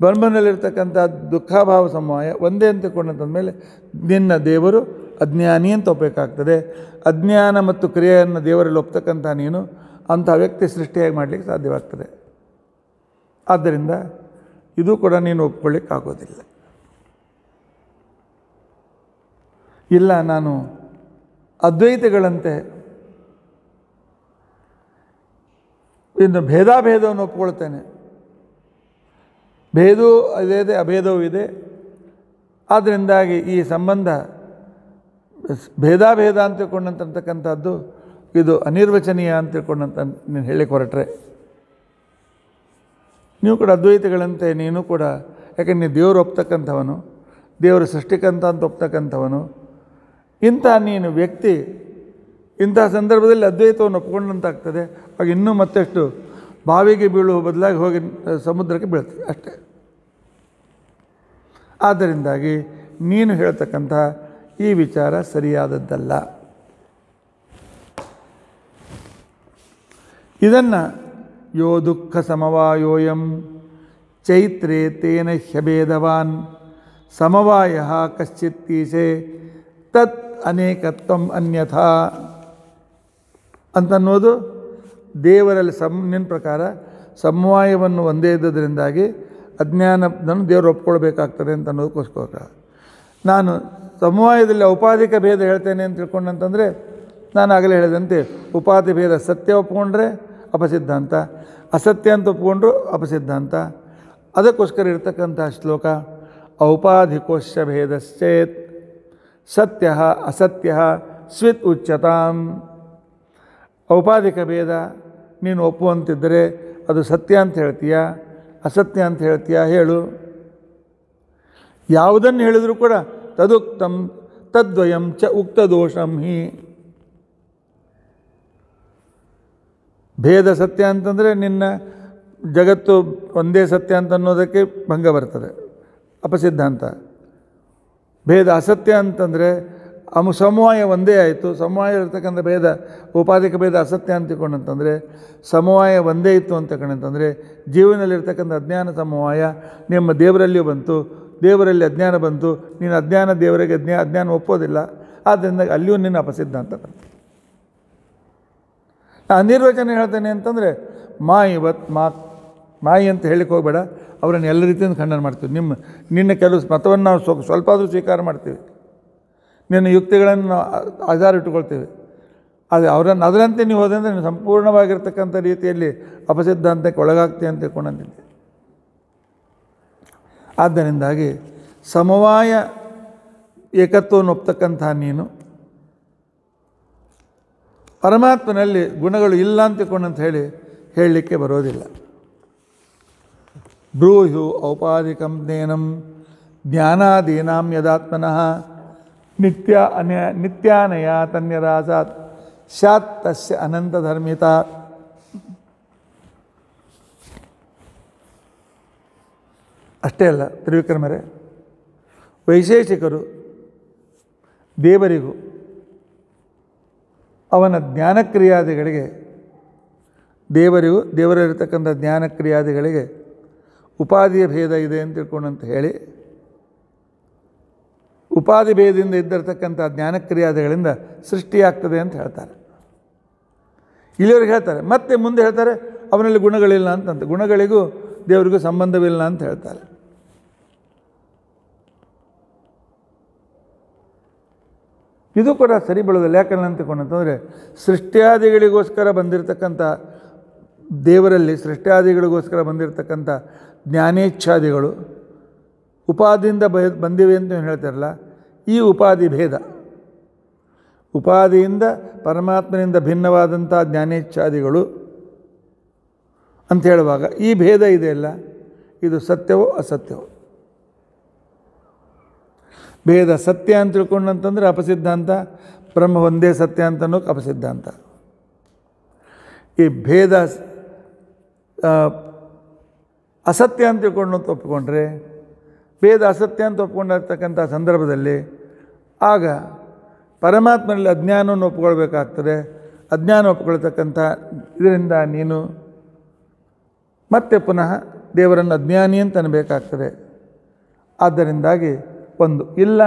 ಬ್ರಹ್ಮನಲ್ಲಿರ್ತಕ್ಕಂಥ ದುಃಖಾಭಾವ ಸಮವಾಯ ಒಂದೇ ಅಂತ ತಿಳ್ಕೊಂಡಂತಂದಮೇಲೆ ನಿನ್ನ ದೇವರು ಅಜ್ಞಾನಿ ಅಂತ ಒಪ್ಪಬೇಕಾಗ್ತದೆ. ಅಜ್ಞಾನ ಮತ್ತು ಕ್ರಿಯೆಯನ್ನು ದೇವರಲ್ಲಿ ಒಪ್ತಕ್ಕಂಥ ನೀನು ಅಂಥ ವ್ಯಕ್ತಿ ಸೃಷ್ಟಿಯಾಗಿ ಮಾಡಲಿಕ್ಕೆ ಸಾಧ್ಯವಾಗ್ತದೆ. ಆದ್ದರಿಂದ ಇದು ಕೂಡ ನೀನು ಒಪ್ಕೊಳ್ಳಿಕ್ಕಾಗೋದಿಲ್ಲ. ಇಲ್ಲ, ನಾನು ಅದ್ವೈತಗಳಂತೆ ಇನ್ನು ಭೇದಾಭೇದವನ್ನು ಒಪ್ಕೊಳ್ತೇನೆ, ಭೇದವೂ ಇದೆ ಅಭೇದವೂ ಇದೆ, ಆದ್ದರಿಂದಾಗಿ ಈ ಸಂಬಂಧ ಭೇದಾಭೇದ ಅಂತ ತಿಳ್ಕೊಂಡಂತಕ್ಕಂಥದ್ದು ಇದು ಅನಿರ್ವಚನೀಯ ಅಂತ ತಿಳ್ಕೊಂಡಂತ ನೀನು ಹೇಳಿಕ್ಕೆ ಹೊರಟ್ರೆ, ನೀವು ಕೂಡ ಅದ್ವೈತಗಳಂತೆ ನೀನು ಕೂಡ, ಯಾಕೆಂದ್ರೆ ನೀನು ದೇವರು ಒಪ್ತಕ್ಕಂಥವನು, ದೇವರ ಸೃಷ್ಟಿಕಂತ ಅಂತ ಒಪ್ತಕ್ಕಂಥವನು, ಇಂಥ ನೀನು ವ್ಯಕ್ತಿ ಇಂಥ ಸಂದರ್ಭದಲ್ಲಿ ಅದ್ವೈತವನ್ನು ಒಪ್ಕೊಂಡಂತಾಗ್ತದೆ. ಆಗ ಇನ್ನೂ ಮತ್ತಷ್ಟು ಬಾವಿಗೆ ಬೀಳುವ ಬದಲಾಗಿ ಹೋಗಿ ಸಮುದ್ರಕ್ಕೆ ಬೀಳ್ತದೆ ಅಷ್ಟೇ. ಆದ್ದರಿಂದಾಗಿ ನೀನು ಹೇಳ್ತಕ್ಕಂಥ ಈ ವಿಚಾರ ಸರಿಯಾದದ್ದಲ್ಲ. ಇದನ್ನು ಯೋ ದುಃಖ ಸಮವಾಯೋಯಂ ಚೈತ್ರೇ ತೇನ ಹ್ಯಭೇದವಾನ್ ಸಮವಾಯ ಕಶ್ಚಿತ್ತೀಸೆ ತತ್ ಅನೇಕತ್ವಂ ಅನ್ಯಥಾ ಅಂತನ್ನೋದು ದೇವರಲ್ಲಿ ನಿನ್ನ ಪ್ರಕಾರ ಸಮವಾಯವನ್ನು ಒಂದೇ ಇದ್ದದರಿಂದಾಗಿ ಅಜ್ಞಾನವನ್ನು ದೇವರು ಒಪ್ಕೊಳ್ಬೇಕಾಗ್ತದೆ ಅಂತ ಅನ್ನೋದಕ್ಕೋಸ್ಕರ ನಾನು ಸಮವಾಯದಲ್ಲಿ ಔಪಾಧಿಕ ಭೇದ ಹೇಳ್ತೇನೆ ಅಂತ ತಿಳ್ಕೊಂಡಂತಂದರೆ, ನಾನು ಆಗಲೇ ಹೇಳಿದಂತೆ ಉಪಾಧಿ ಭೇದ ಸತ್ಯ ಒಪ್ಕೊಂಡ್ರೆ ಅಪಸಿದ್ಧಾಂತ, ಅಸತ್ಯ ಅಂತ ಒಪ್ಕೊಂಡ್ರು ಅಪಸಿದ್ಧಾಂತ. ಅದಕ್ಕೋಸ್ಕರ ಇರ್ತಕ್ಕಂಥ ಶ್ಲೋಕ ಔಪಾಧಿಕೋಶ ಭೇದಶ್ಚೇತ್ ಸತ್ಯ ಅಸತ್ಯ ಸ್ವಿತ್ ಉಚ್ಯತಾಂ. ಔಪಾಧಿಕ ಭೇದ ನೀನು ಒಪ್ಪುವಂತಿದ್ದರೆ ಅದು ಸತ್ಯ ಅಂತ ಹೇಳ್ತೀಯಾ ಅಸತ್ಯ ಅಂತ ಹೇಳ್ತೀಯಾ ಹೇಳು. ಯಾವುದನ್ನು ಹೇಳಿದರೂ ಕೂಡ ತದುಕ್ತಂ ತದ್ವಯಂ ಚ ಉಕ್ತ ದೋಷಂ ಹಿ. ಭೇದ ಸತ್ಯ ಅಂತಂದರೆ ನಿನ್ನ ಜಗತ್ತು ಒಂದೇ ಸತ್ಯ ಅಂತ ಅನ್ನೋದಕ್ಕೆ ಭಂಗ ಬರ್ತದೆ, ಅಪಸಿದ್ಧಾಂತ. ಭೇದ ಅಸತ್ಯ ಅಂತಂದರೆ ಸಮವಾಯ ಒಂದೇ ಆಯಿತು. ಸಮವಾಯ ಇರ್ತಕ್ಕಂಥ ಭೇದ ಉಪಾಧಿಕ ಭೇದ ಅಸತ್ಯ ಅಂತ ತಿಳ್ಕೊಂಡಂತಂದರೆ ಸಮವಾಯ ಒಂದೇ ಇತ್ತು ಅಂತ ತಿಳ್ಕೊಂಡಂತಂದರೆ ಜೀವನದಲ್ಲಿರ್ತಕ್ಕಂಥ ಅಜ್ಞಾನ ಸಮವಾಯ ನಿಮ್ಮ ದೇವರಲ್ಲಿಯೂ ಬಂತು, ದೇವರಲ್ಲಿ ಅಜ್ಞಾನ ಬಂತು, ನೀನು ಅಜ್ಞಾನ ದೇವರಿಗೆ ಅಜ್ಞಾನ ಒಪ್ಪೋದಿಲ್ಲ, ಆದ್ದರಿಂದ ಅಲ್ಲಿಯೂ ನಿನ್ನ ಅಪಸಿದ್ಧಾಂತ ಬಂತು. ನಾನು ನಿರ್ವಚನ ಹೇಳ್ತೇನೆ ಅಂತಂದರೆ ಮಾಯಿ ಅಂತ ಹೇಳಿಕ್ಕೆ ಹೋಗಬೇಡ, ಅವರನ್ನು ಎಲ್ಲ ರೀತಿಯಿಂದ ಖಂಡನೆ ಮಾಡ್ತೀವಿ. ನಿನ್ನ ಕೆಲವು ಮತವನ್ನು ನಾವು ಸ್ವಲ್ಪ ಆದರೂ ಸ್ವೀಕಾರ ಮಾಡ್ತೀವಿ, ನಿನ್ನ ಯುಕ್ತಿಗಳನ್ನು ನಾವು ಆಧಾರ ಇಟ್ಟುಕೊಳ್ತೀವಿ. ಅದು ಅದರಂತೆ ನೀವು ಹೋದಂದರೆ ನೀವು ಸಂಪೂರ್ಣವಾಗಿರ್ತಕ್ಕಂಥ ರೀತಿಯಲ್ಲಿ ಅಪಸಿದ್ಧಾಂತಕ್ಕೆ ಒಳಗಾಗ್ತೀಯ ಅಂತ ತಿಳ್ಕೊಂಡಂತಿದ್ದೆ. ಆದ್ದರಿಂದಾಗಿ ಸಮವಾಯ ಏಕತ್ವವನ್ನು ಒಪ್ತಕ್ಕಂಥ ನೀನು ಪರಮಾತ್ಮನಲ್ಲಿ ಗುಣಗಳು ಇಲ್ಲ ಅಂತ ತಿಳ್ಕೊಂಡಂತ ಹೇಳಲಿಕ್ಕೆ ಬರೋದಿಲ್ಲ. ಬ್ರೂಹು ಔಪಾಧಿಕಂ ಜ್ಞೇನಂ ಜ್ಞಾನಾದೀನಾಂ ಯದಾತ್ಮನಃ ನಿತ್ಯಾನಯ ತನ್ಯರಾಸಾತ್ ಸ್ಯಾತ್ ತಸ್ಯ ಅನಂತಧರ್ಮಿತ. ಅಷ್ಟೇ ಅಲ್ಲ ತ್ರಿವಿಕ್ರಮರೇ, ವೈಶೇಷಿಕರು ದೇವರಿಗೂ ಅವನ ಜ್ಞಾನಕ್ರಿಯಾದಿಗಳಿಗೆ ದೇವರಲ್ಲಿರ್ತಕ್ಕಂಥ ಜ್ಞಾನಕ್ರಿಯಾದಿಗಳಿಗೆ ಉಪಾಧಿಯ ಭೇದ ಇದೆ ಅಂತ ತಿಳ್ಕೊಂಡಂತ ಹೇಳಿ ಉಪಾಧಿ ಭೇದದಿಂದ ಇದ್ದಿರತಕ್ಕಂಥ ಜ್ಞಾನಕ್ರಿಯಾದಿಗಳಿಂದ ಸೃಷ್ಟಿಯಾಗ್ತದೆ ಅಂತ ಹೇಳ್ತಾರೆ. ಇಲ್ಲಿವರೆಗೆ ಹೇಳ್ತಾರೆ, ಮತ್ತೆ ಮುಂದೆ ಹೇಳ್ತಾರೆ ಅವನಲ್ಲಿ ಗುಣಗಳಿಲ್ಲ ಅಂತಂತ, ಗುಣಗಳಿಗೂ ದೇವರಿಗೂ ಸಂಬಂಧವಿಲ್ಲ ಅಂತ ಹೇಳ್ತಾರೆ. ಇದು ಕೂಡ ಸರಿ ಬೀಳೋದಿಲ್ಲ. ಯಾಕಂದ್ರೆ ಅಂತಕೊಂಡಂತಂದರೆ ಸೃಷ್ಟಿಯಾದಿಗಳಿಗೋಸ್ಕರ ಬಂದಿರತಕ್ಕಂಥ ದೇವರಲ್ಲಿ ಸೃಷ್ಟಿಯಾದಿಗಳಿಗೋಸ್ಕರ ಬಂದಿರತಕ್ಕಂಥ ಜ್ಞಾನೇಚ್ಛಾದಿಗಳು ಉಪಾದಿಯಿಂದ ಬಂದಿವೆ ಅಂತ ನೀವು ಹೇಳ್ತಾರಲ್ಲ, ಈ ಉಪಾಧಿ ಭೇದ, ಉಪಾದಿಯಿಂದ ಪರಮಾತ್ಮನಿಂದ ಭಿನ್ನವಾದಂಥ ಜ್ಞಾನೇಚ್ಛಾದಿಗಳು ಅಂತ ಹೇಳುವಾಗ ಈ ಭೇದ ಇದೆಯಲ್ಲ, ಇದು ಸತ್ಯವೋ ಅಸತ್ಯವೋ? ಭೇದ ಸತ್ಯ ಅಂತ ತಿಳ್ಕೊಂಡಂತಂದರೆ ಅಪಸಿದ್ಧಾಂತ, ಬ್ರಹ್ಮ ಒಂದೇ ಸತ್ಯ ಅಂತನೋಕೆ ಅಪಸಿದ್ಧಾಂತ. ಈ ಭೇದ ಅಸತ್ಯ ಅಂತ ತಿಳ್ಕೊಂಡು ಒಪ್ಪಿಕೊಂಡ್ರೆ, ಭೇದ ಅಸತ್ಯ ಅಂತ ಒಪ್ಕೊಂಡಿರ್ತಕ್ಕಂಥ ಸಂದರ್ಭದಲ್ಲಿ ಆಗ ಪರಮಾತ್ಮನಲ್ಲಿ ಅಜ್ಞಾನವನ್ನು ಒಪ್ಕೊಳ್ಬೇಕಾಗ್ತದೆ. ಅಜ್ಞಾನ ಒಪ್ಕೊಳ್ತಕ್ಕಂಥ ಇದರಿಂದ ನೀನು ಮತ್ತೆ ಪುನಃ ದೇವರನ್ನು ಅಜ್ಞಾನಿ ಅಂತ ಅನ್ನಬೇಕಾಗ್ತದೆ. ಆದ್ದರಿಂದಾಗಿ ಒಂದು ಇಲ್ಲ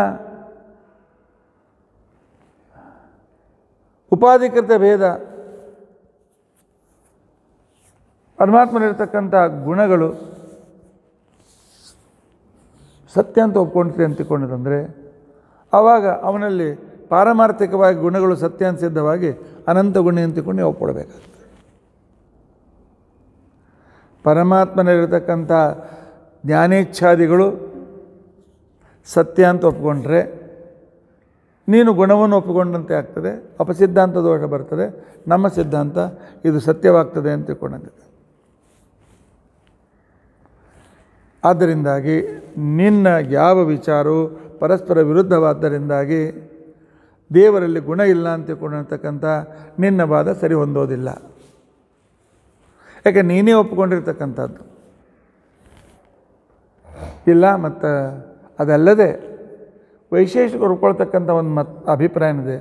ಉಪಾಧಿಕೃತ ಭೇದ, ಪರಮಾತ್ಮನಿರ್ತಕ್ಕಂಥ ಗುಣಗಳು ಸತ್ಯ ಅಂತ ಒಪ್ಕೊಳ್ತೀವಿ ಅಂತಿಕೊಂಡದಂದರೆ ಆವಾಗ ಅವನಲ್ಲಿ ಪಾರಮಾರ್ಥಿಕವಾಗಿ ಗುಣಗಳು ಸತ್ಯ ಅಂತ ಸಿದ್ಧವಾಗಿ ಅನಂತ ಗುಣ ಅಂತಿಕೊಂಡು ಒಪ್ಕೊಳ್ಬೇಕಾಗ್ತದೆ. ಪರಮಾತ್ಮನಲ್ಲಿರತಕ್ಕಂಥ ಜ್ಞಾನೇಚ್ಛಾದಿಗಳು ಸತ್ಯ ಅಂತ ಒಪ್ಕೊಂಡ್ರೆ ನೀನು ಗುಣವನ್ನು ಒಪ್ಪಿಕೊಂಡಂತೆ ಆಗ್ತದೆ, ಅಪಸಿದ್ಧಾಂತ ದೋಷ ಬರ್ತದೆ. ನಮ್ಮ ಸಿದ್ಧಾಂತ ಇದು ಸತ್ಯವಾಗ್ತದೆ ಅಂತ ತಿಳ್ಕೊಂಡಂತೆ. ಆದ್ದರಿಂದಾಗಿ ನಿನ್ನ ಯಾವ ವಿಚಾರವು ಪರಸ್ಪರ ವಿರುದ್ಧವಾದ್ದರಿಂದಾಗಿ ದೇವರಲ್ಲಿ ಗುಣ ಇಲ್ಲ ಅಂತ ತಿಳ್ಕೊಂಡಿರ್ತಕ್ಕಂಥ ನಿನ್ನ ವಾದ ಸರಿ ಹೊಂದೋದಿಲ್ಲ. ಯಾಕೆ ನೀನೇ ಒಪ್ಪಿಕೊಂಡಿರ್ತಕ್ಕಂಥದ್ದು ಇಲ್ಲ. ಮತ್ತು ಅದಲ್ಲದೆ ವೈಶೇಷಿಕರು ಒಪ್ಕೊಳ್ತಕ್ಕಂಥ ಒಂದು ಅಭಿಪ್ರಾಯ ಇದೆ,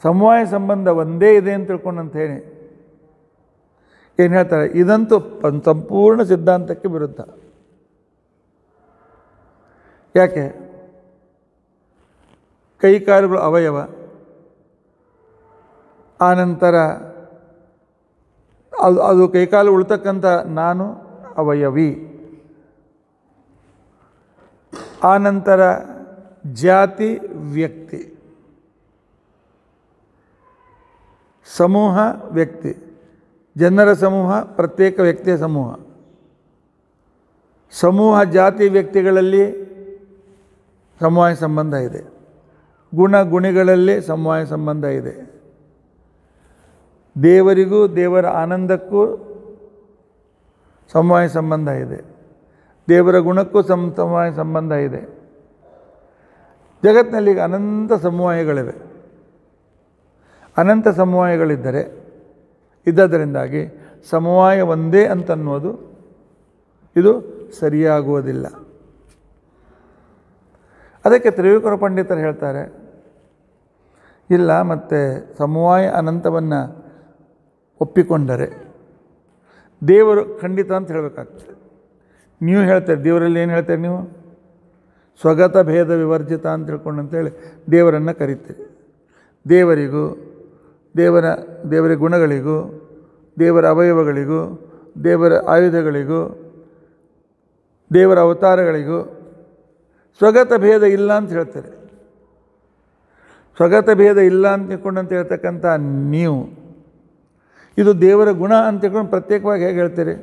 ಸಮವಾಯ ಸಂಬಂಧ ಒಂದೇ ಇದೆ ಅಂತ ತಿಳ್ಕೊಂಡಂತ ಹೇಳಿ ಏನು ಹೇಳ್ತಾರೆ, ಇದಂತೂ ಸಂಪೂರ್ಣ ಸಿದ್ಧಾಂತಕ್ಕೆ ವಿರುದ್ಧ. ಯಾಕೆ? ಕೈಕಾಲುಗಳು ಅವಯವ, ಆನಂತರ ಅದು ಕೈಕಾಲು ಉಳ್ತಕ್ಕಂಥ ನಾನು ಅವಯವಿ, ಆನಂತರ ಜಾತಿ ವ್ಯಕ್ತಿ, ಸಮೂಹ ವ್ಯಕ್ತಿ, ಜನರ ಸಮೂಹ ಪ್ರತ್ಯೇಕ ವ್ಯಕ್ತಿಯ ಸಮೂಹ, ಸಮೂಹ ಜಾತಿ ವ್ಯಕ್ತಿಗಳಲ್ಲಿ ಸಮವಾಯ ಸಂಬಂಧ ಇದೆ, ಗುಣಿಗಳಲ್ಲಿ ಸಮವಾಯ ಸಂಬಂಧ ಇದೆ, ದೇವರಿಗೂ ದೇವರ ಆನಂದಕ್ಕೂ ಸಮವಾಯ ಸಂಬಂಧ ಇದೆ, ದೇವರ ಗುಣಕ್ಕೂ ಸಮವಾಯ ಸಂಬಂಧ ಇದೆ. ಜಗತ್ತಿನಲ್ಲಿ ಈಗ ಅನಂತ ಸಮವಾಯಗಳಿವೆ. ಅನಂತ ಸಮವಾಯಗಳಿದ್ದರೆ ಇದ್ದದರಿಂದಾಗಿ ಸಮವಾಯ ಒಂದೇ ಅಂತನ್ನೋದು ಇದು ಸರಿಯಾಗುವುದಿಲ್ಲ. ಅದಕ್ಕೆ ತ್ರಿವಿಕ್ರಮ ಪಂಡಿತರು ಹೇಳ್ತಾರೆ, ಇಲ್ಲ ಮತ್ತು ಸಮವಾಯ ಅನಂತವನ್ನು ಒಪ್ಪಿಕೊಂಡರೆ ದೇವರು ಖಂಡಿತ ಅಂತ ಹೇಳಬೇಕಾಗ್ತದೆ. ನೀವು ಹೇಳ್ತಾರೆ, ದೇವರಲ್ಲಿ ಏನು ಹೇಳ್ತಾರೆ ನೀವು? ಸ್ವಗತ ಭೇದ ವಿವರ್ಜಿತ ಅಂತ ತಿಳ್ಕೊಂಡು ಅಂತೇಳಿ ದೇವರನ್ನು ಕರೀತೀರಿ. ದೇವರಿಗೂ ದೇವರ ಗುಣಗಳಿಗೂ ದೇವರ ಅವಯವಗಳಿಗೂ ದೇವರ ಆಯುಧಗಳಿಗೂ ದೇವರ ಅವತಾರಗಳಿಗೂ ಸ್ವಗತ ಭೇದ ಇಲ್ಲ ಅಂತ ಹೇಳ್ತಾರೆ. ಸ್ವಗತ ಭೇದ ಇಲ್ಲ ಅಂತ ತಿಳ್ಕೊಂಡಂತ ಹೇಳ್ತಕ್ಕಂಥ ನೀವು ಇದು ದೇವರ ಗುಣ ಅಂತ ತಿಳ್ಕೊಂಡು ಪ್ರತ್ಯೇಕವಾಗಿ ಹೇಗೆ ಹೇಳ್ತೀರಿ?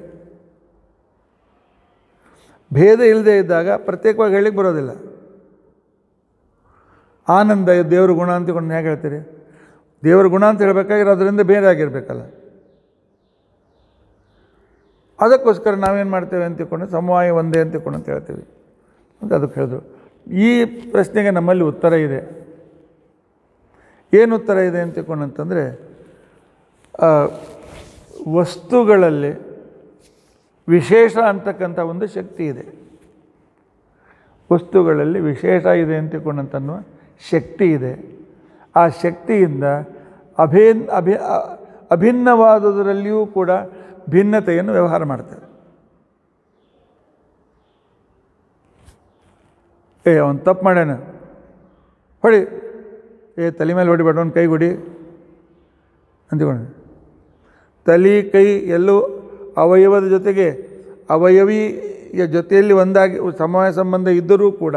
ಭೇದ ಇಲ್ಲದೆ ಇದ್ದಾಗ ಪ್ರತ್ಯೇಕವಾಗಿ ಹೇಳಲಿಕ್ಕೆ ಬರೋದಿಲ್ಲ. ಆನಂದ ದೇವರ ಗುಣ ಅಂತ ತಿಳ್ಕೊಂಡು ಹೇಗೆ ಹೇಳ್ತೀರಿ? ದೇವರ ಗುಣ ಅಂತ ಹೇಳಬೇಕಾಗಿರೋ ಅದರಿಂದ ಬೇರೆ ಆಗಿರಬೇಕಲ್ಲ. ಅದಕ್ಕೋಸ್ಕರ ನಾವೇನು ಮಾಡ್ತೇವೆ ಅಂತ ತಿಳ್ಕೊಂಡು ಸಮವಾಯ ಒಂದೇ ಅಂತ ತಿಳ್ಕೊಂಡು ಅಂತ ಹೇಳ್ತೀವಿ ಅಂತ ಅದಕ್ಕೆ ಹೇಳಿದ್ರು. ಈ ಪ್ರಶ್ನೆಗೆ ನಮ್ಮಲ್ಲಿ ಉತ್ತರ ಇದೆ. ಏನು ಉತ್ತರ ಇದೆ ಅಂತ ತಿಳ್ಕೊಂಡು ಅಂತಂದರೆ, ವಸ್ತುಗಳಲ್ಲಿ ವಿಶೇಷ ಅಂತಕ್ಕಂಥ ಒಂದು ಶಕ್ತಿ ಇದೆ. ವಸ್ತುಗಳಲ್ಲಿ ವಿಶೇಷ ಇದೆ ಅಂತ ತಿಳ್ಕೊಂಡಂತನ್ನುವ ಶಕ್ತಿ ಇದೆ. ಆ ಶಕ್ತಿಯಿಂದ ಅಭಿನ್ನವಾದುದರಲ್ಲಿಯೂ ಕೂಡ ಭಿನ್ನತೆಯನ್ನು ವ್ಯವಹಾರ ಮಾಡ್ತಾರೆ. ಅವನು ತಪ್ಪು ಮಾಡ್ಯಾನ, ಹೊಡಿ, ತಲೆ ಮೇಲೆ ಹೊಡಿಬೇಡ, ಒಂದು ಕೈ ಹೊಡಿ ಅಂದ್ಕೊಂಡು ತಲೆ ಕೈ ಎಲ್ಲೂ ಅವಯವದ ಜೊತೆಗೆ ಅವಯವಿಯ ಜೊತೆಯಲ್ಲಿ ಒಂದಾಗಿ ಸಮವಾಯ ಸಂಬಂಧ ಇದ್ದರೂ ಕೂಡ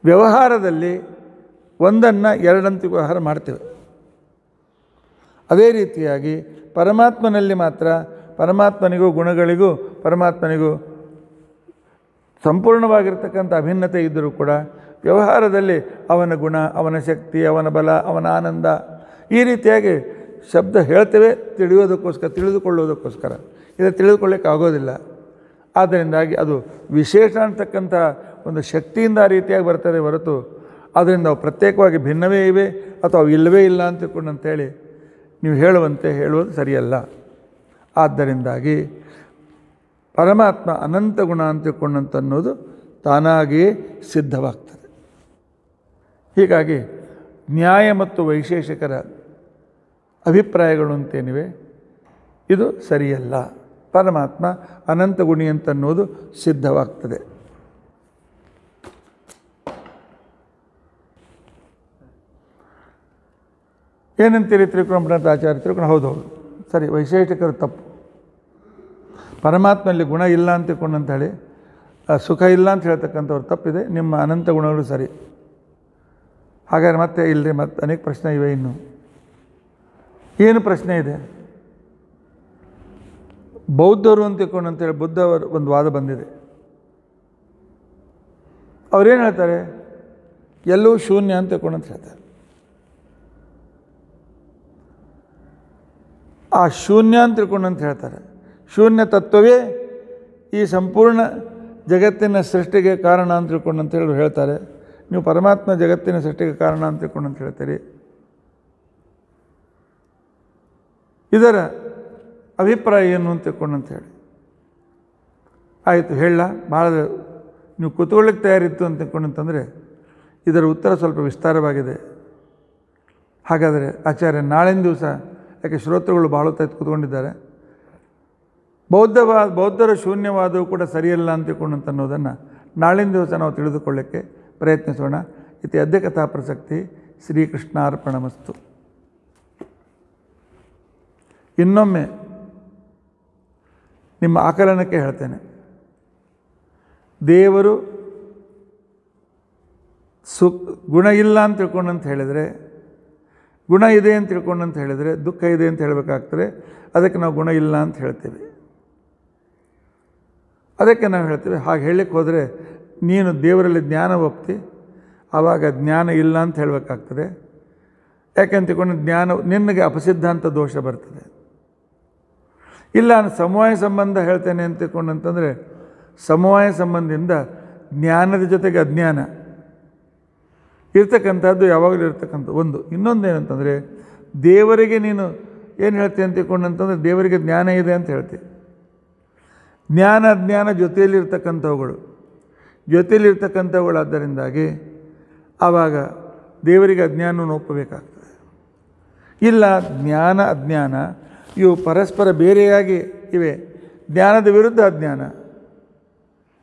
ವ್ಯವಹಾರದಲ್ಲಿ ಒಂದನ್ನು ಎರಡಂತೆ ವ್ಯವಹಾರ ಮಾಡ್ತೇವೆ. ಅದೇ ರೀತಿಯಾಗಿ ಪರಮಾತ್ಮನಲ್ಲಿ ಮಾತ್ರ ಪರಮಾತ್ಮನಿಗೂ ಗುಣಗಳಿಗೂ ಪರಮಾತ್ಮನಿಗೂ ಸಂಪೂರ್ಣವಾಗಿರ್ತಕ್ಕಂಥ ಅಭಿನ್ನತೆ ಇದ್ದರೂ ಕೂಡ ವ್ಯವಹಾರದಲ್ಲಿ ಅವನ ಗುಣ, ಅವನ ಶಕ್ತಿ, ಅವನ ಬಲ, ಅವನ ಆನಂದ ಈ ರೀತಿಯಾಗಿ ಶಬ್ದ ಹೇಳ್ತೇವೆ ತಿಳಿದುಕೊಳ್ಳುವುದಕ್ಕೋಸ್ಕರ. ಇದು ತಿಳಿದುಕೊಳ್ಳಿಕ್ಕೆ ಆಗೋದಿಲ್ಲ. ಆದ್ದರಿಂದಾಗಿ ಅದು ವಿಶೇಷ ಅಂತಕ್ಕಂಥ ಒಂದು ಶಕ್ತಿಯಿಂದ ಆ ರೀತಿಯಾಗಿ ಬರ್ತದೆ ಹೊರತು ಅದರಿಂದ ಅವು ಪ್ರತ್ಯೇಕವಾಗಿ ಭಿನ್ನವೇ ಇವೆ ಅಥವಾ ಅವು ಇಲ್ಲವೇ ಇಲ್ಲ ಅಂತ ತಿಳ್ಕೊಂಡು ಅಂತೇಳಿ ನೀವು ಹೇಳುವುದು ಸರಿಯಲ್ಲ. ಆದ್ದರಿಂದಾಗಿ ಪರಮಾತ್ಮ ಅನಂತ ಗುಣ ಅಂತ ತಿಳ್ಕೊಂಡಂತ ಅನ್ನೋದು ತಾನಾಗಿಯೇ ಸಿದ್ಧವಾಗ್ತದೆ. ಹೀಗಾಗಿ ನ್ಯಾಯ ಮತ್ತು ವೈಶೇಷಿಕರ ಅಭಿಪ್ರಾಯಗಳು ಅಂತೇನಿವೆ ಇದು ಸರಿಯಲ್ಲ. ಪರಮಾತ್ಮ ಅನಂತ ಗುಣಿ ಅಂತನ್ನೋದು ಸಿದ್ಧವಾಗ್ತದೆ. ಏನಂತೀರಿ ತ್ರಿಕೋಣ ಆಚಾರ್ಯ? ತ್ರಿಕೋಣ ಹೌದೌದು ಸರಿ, ವೈಶೇಷಿಕರು ತಪ್ಪು. ಪರಮಾತ್ಮನಲ್ಲಿ ಗುಣ ಇಲ್ಲ ಅಂತ ತಿಳ್ಕೊಂಡಂತ ಹೇಳಿ ಸುಖ ಇಲ್ಲ ಅಂತ ಹೇಳ್ತಕ್ಕಂಥವ್ರು ತಪ್ಪಿದೆ. ನಿಮ್ಮ ಅನಂತ ಗುಣಗಳು ಸರಿ. ಹಾಗಾದ್ರೆ ಮತ್ತೆ ಇಲ್ಲರಿ, ಮತ್ತೆ ಅನೇಕ ಪ್ರಶ್ನೆ ಇವೆ. ಇನ್ನು ಏನು ಪ್ರಶ್ನೆ ಇದೆ? ಬೌದ್ಧರು ಅಂತ ತಿಳ್ಕೊಂಡಂತೇಳಿ ಬುದ್ಧವರು ಒಂದು ವಾದ ಬಂದಿದೆ. ಅವ್ರೇನು ಹೇಳ್ತಾರೆ? ಎಲ್ಲವೂ ಶೂನ್ಯ ಅಂತ ತಿಳ್ಕೊಂಡಂತ ಹೇಳ್ತಾರೆ. ಆ ಶೂನ್ಯ ಅಂತ ತಿಳ್ಕೊಂಡಂತ ಹೇಳ್ತಾರೆ. ಶೂನ್ಯ ತತ್ವವೇ ಈ ಸಂಪೂರ್ಣ ಜಗತ್ತಿನ ಸೃಷ್ಟಿಗೆ ಕಾರಣ ಅಂತ ತಿಳ್ಕೊಂಡಂತ ಹೇಳಿ ಹೇಳ್ತಾರೆ. ನೀವು ಪರಮಾತ್ಮ ಜಗತ್ತಿನ ಸೃಷ್ಟಿಗೆ ಕಾರಣ ಅಂತ ತಿಳ್ಕೊಂಡಂತ ಹೇಳ್ತೀರಿ. ಇದರ ಅಭಿಪ್ರಾಯ ಏನು ಅಂತ ತಿಳ್ಕೊಂಡಂತ ಹೇಳಿ ಆಯಿತು ಹೇಳ. ಭಾಳ ನೀವು ಕೂತ್ಕೊಳ್ಳಿಕ್ಕೆ ತಯಾರಿತ್ತು ಅಂತ ತಿಳ್ಕೊಂಡಂತಂದರೆ ಇದರ ಉತ್ತರ ಸ್ವಲ್ಪ ವಿಸ್ತಾರವಾಗಿದೆ. ಹಾಗಾದರೆ ಆಚಾರ್ಯ ನಾಳಿನ ದಿವಸ, ಯಾಕೆ ಶ್ರೋತೃಗಳು ಭಾಳ ಹೊತ್ತು ಕೂತ್ಕೊಂಡಿದ್ದಾರೆ, ಬೌದ್ಧರ ಶೂನ್ಯವಾದವು ಕೂಡ ಸರಿಯಲ್ಲ ಅಂತ ತಿಳ್ಕೊಂಡಂತ ಅನ್ನೋದನ್ನು ನಾಳಿನ ದಿವಸ ನಾವು ತಿಳಿದುಕೊಳ್ಳಕ್ಕೆ ಪ್ರಯತ್ನಿಸೋಣ. ಇತಿ ಅದ್ಯ ಕಥಾ ಪ್ರಸಕ್ತಿ. ಶ್ರೀಕೃಷ್ಣಾರ್ಪಣಮಸ್ತು. ಇನ್ನೊಮ್ಮೆ ನಿಮ್ಮ ಆಕಲನಕ್ಕೆ ಹೇಳ್ತೇನೆ, ದೇವರು ಗುಣ ಇಲ್ಲ ಅಂತ ತಿಳ್ಕೊಂಡಂತ ಹೇಳಿದರೆ, ಗುಣ ಇದೆ ಅಂತ ತಿಳ್ಕೊಂಡಂತ ಹೇಳಿದರೆ ದುಃಖ ಇದೆ ಅಂತ ಹೇಳಬೇಕಾಗ್ತದೆ. ಅದಕ್ಕೆ ನಾವು ಗುಣ ಇಲ್ಲ ಅಂತ ಹೇಳ್ತೇವೆ. ಅದಕ್ಕೆ ನಾವು ಹೇಳ್ತೇವೆ, ಹಾಗೆ ಹೇಳಲಿಕ್ಕೆ ಹೋದರೆ ನೀನು ದೇವರಲ್ಲಿ ಜ್ಞಾನ ಒಪ್ತಿ, ಆವಾಗ ಜ್ಞಾನ ಇಲ್ಲ ಅಂತ ಹೇಳಬೇಕಾಗ್ತದೆ. ಯಾಕೆಂತ ತಿಳ್ಕೊಂಡು ಜ್ಞಾನ ನಿನಗೆ ಅಪಸಿದ್ಧಾಂತ ದೋಷ ಬರ್ತದೆ. ಇಲ್ಲ ನಾನು ಸಮವಾಯ ಸಂಬಂಧ ಹೇಳ್ತೇನೆ ಅಂತ ತಿಳ್ಕೊಂಡಂತಂದರೆ ಸಮವಾಯ ಸಂಬಂಧದಿಂದ ಜ್ಞಾನದ ಜೊತೆಗೆ ಅಜ್ಞಾನ ಇರ್ತಕ್ಕಂಥದ್ದು ಯಾವಾಗಲೂ ಇರ್ತಕ್ಕಂಥ ಒಂದು. ಇನ್ನೊಂದು ಏನಂತಂದರೆ ದೇವರಿಗೆ ನೀನು ಏನು ಹೇಳ್ತೀಯ ಅಂತ ತಿಳ್ಕೊಂಡಂತಂದರೆ ದೇವರಿಗೆ ಜ್ಞಾನ ಇದೆ ಅಂತ ಹೇಳ್ತೀವಿ. ಜ್ಞಾನ ಅಜ್ಞಾನ ಜೊತೆಯಲ್ಲಿರ್ತಕ್ಕಂಥವುಗಳಾದ್ದರಿಂದಾಗಿ ಆವಾಗ ದೇವರಿಗೆ ಅಜ್ಞಾನವನ್ನು ಒಪ್ಪಬೇಕಾಗ್ತದೆ. ಇಲ್ಲ ಜ್ಞಾನ ಅಜ್ಞಾನ ಇವು ಪರಸ್ಪರ ಬೇರೆಯಾಗಿ ಇವೆ, ಜ್ಞಾನದ ವಿರುದ್ಧ ಅಜ್ಞಾನ.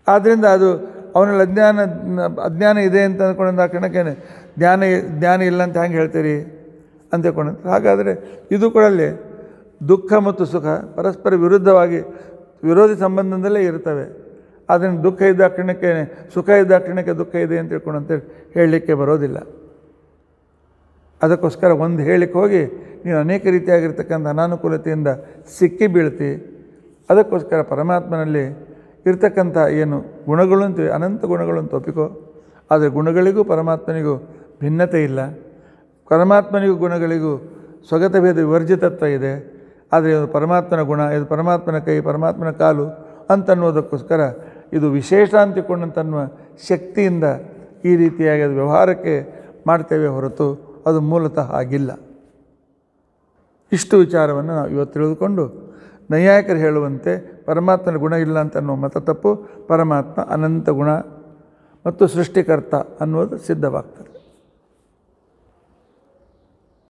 ಆದ್ದರಿಂದ ಅದು ಅವನಲ್ಲಿ ಅಜ್ಞಾನ ಇದೆ ಅಂತ ಅಂದ್ಕೊಂಡು ಆ ಕ್ಷಣಕ್ಕೆ ಜ್ಞಾನ ಇಲ್ಲ ಅಂತ ಹೆಂಗೆ ಹೇಳ್ತೀರಿ ಅಂತ ತಿಳ್ಕೊಂಡು. ಹಾಗಾದರೆ ಇದು ಕೂಡ ಅಲ್ಲಿ ದುಃಖ ಮತ್ತು ಸುಖ ಪರಸ್ಪರ ವಿರೋಧಿ ಸಂಬಂಧದಲ್ಲೇ ಇರ್ತವೆ. ಆದ್ದರಿಂದ ದುಃಖ ಇದ್ದ ಕ್ಷಣಕ್ಕೆ ಸುಖ ಇದ್ದ ಕ್ಷಣಕ್ಕೆ ದುಃಖ ಇದೆ ಅಂತ ತಿಳ್ಕೊಂಡು ಅಂತೇಳಿ ಹೇಳಲಿಕ್ಕೆ ಬರೋದಿಲ್ಲ. ಅದಕ್ಕೋಸ್ಕರ ಒಂದು ಹೇಳಲಿಕ್ಕೆ ಹೋಗಿ ನೀನು ಅನೇಕ ರೀತಿಯಾಗಿರ್ತಕ್ಕಂಥ ಅನಾನುಕೂಲತೆಯಿಂದ ಸಿಕ್ಕಿ ಬೀಳ್ತಿ. ಅದಕ್ಕೋಸ್ಕರ ಪರಮಾತ್ಮನಲ್ಲಿ ಇರ್ತಕ್ಕಂಥ ಏನು ಗುಣಗಳು ಅಂತೀವಿ, ಅನಂತ ಗುಣಗಳು ಅಂತ ಒಪ್ಪಿಕೋ. ಆದರೆ ಗುಣಗಳಿಗೂ ಪರಮಾತ್ಮನಿಗೂ ಭಿನ್ನತೆ ಇಲ್ಲ. ಪರಮಾತ್ಮನಿಗೂ ಗುಣಗಳಿಗೂ ಸ್ವಗತ ಭೇದ ವಿವರ್ಜಿತತ್ವ ಇದೆ. ಆದರೆ ಇದು ಪರಮಾತ್ಮನ ಗುಣ, ಇದು ಪರಮಾತ್ಮನ ಕೈ, ಪರಮಾತ್ಮನ ಕಾಲು ಅಂತನ್ನುವುದಕ್ಕೋಸ್ಕರ ಇದು ವಿಶೇಷ ಅಂತಿಕೊಂಡಂತನ್ನುವ ಶಕ್ತಿಯಿಂದ ಈ ರೀತಿಯಾಗಿ ಅದು ವ್ಯವಹಾರಕ್ಕೆ ಮಾಡ್ತೇವೆ ಹೊರತು ಅದು ಮೂಲತಃ ಆಗಿಲ್ಲ. ಇಷ್ಟು ವಿಚಾರವನ್ನು ನಾವು ಇವತ್ತು ತಿಳಿದುಕೊಂಡು ನೈಯಾಯಿಕರು ಹೇಳುವಂತೆ ಪರಮಾತ್ಮನ ಗುಣ ಇಲ್ಲ ಅಂತ ಅನ್ನುವ ಮತ ತಪ್ಪು. ಪರಮಾತ್ಮ ಅನಂತ ಗುಣ ಮತ್ತು ಸೃಷ್ಟಿಕರ್ತ ಅನ್ನುವುದು ಸಿದ್ಧವಾಗ್ತದೆ.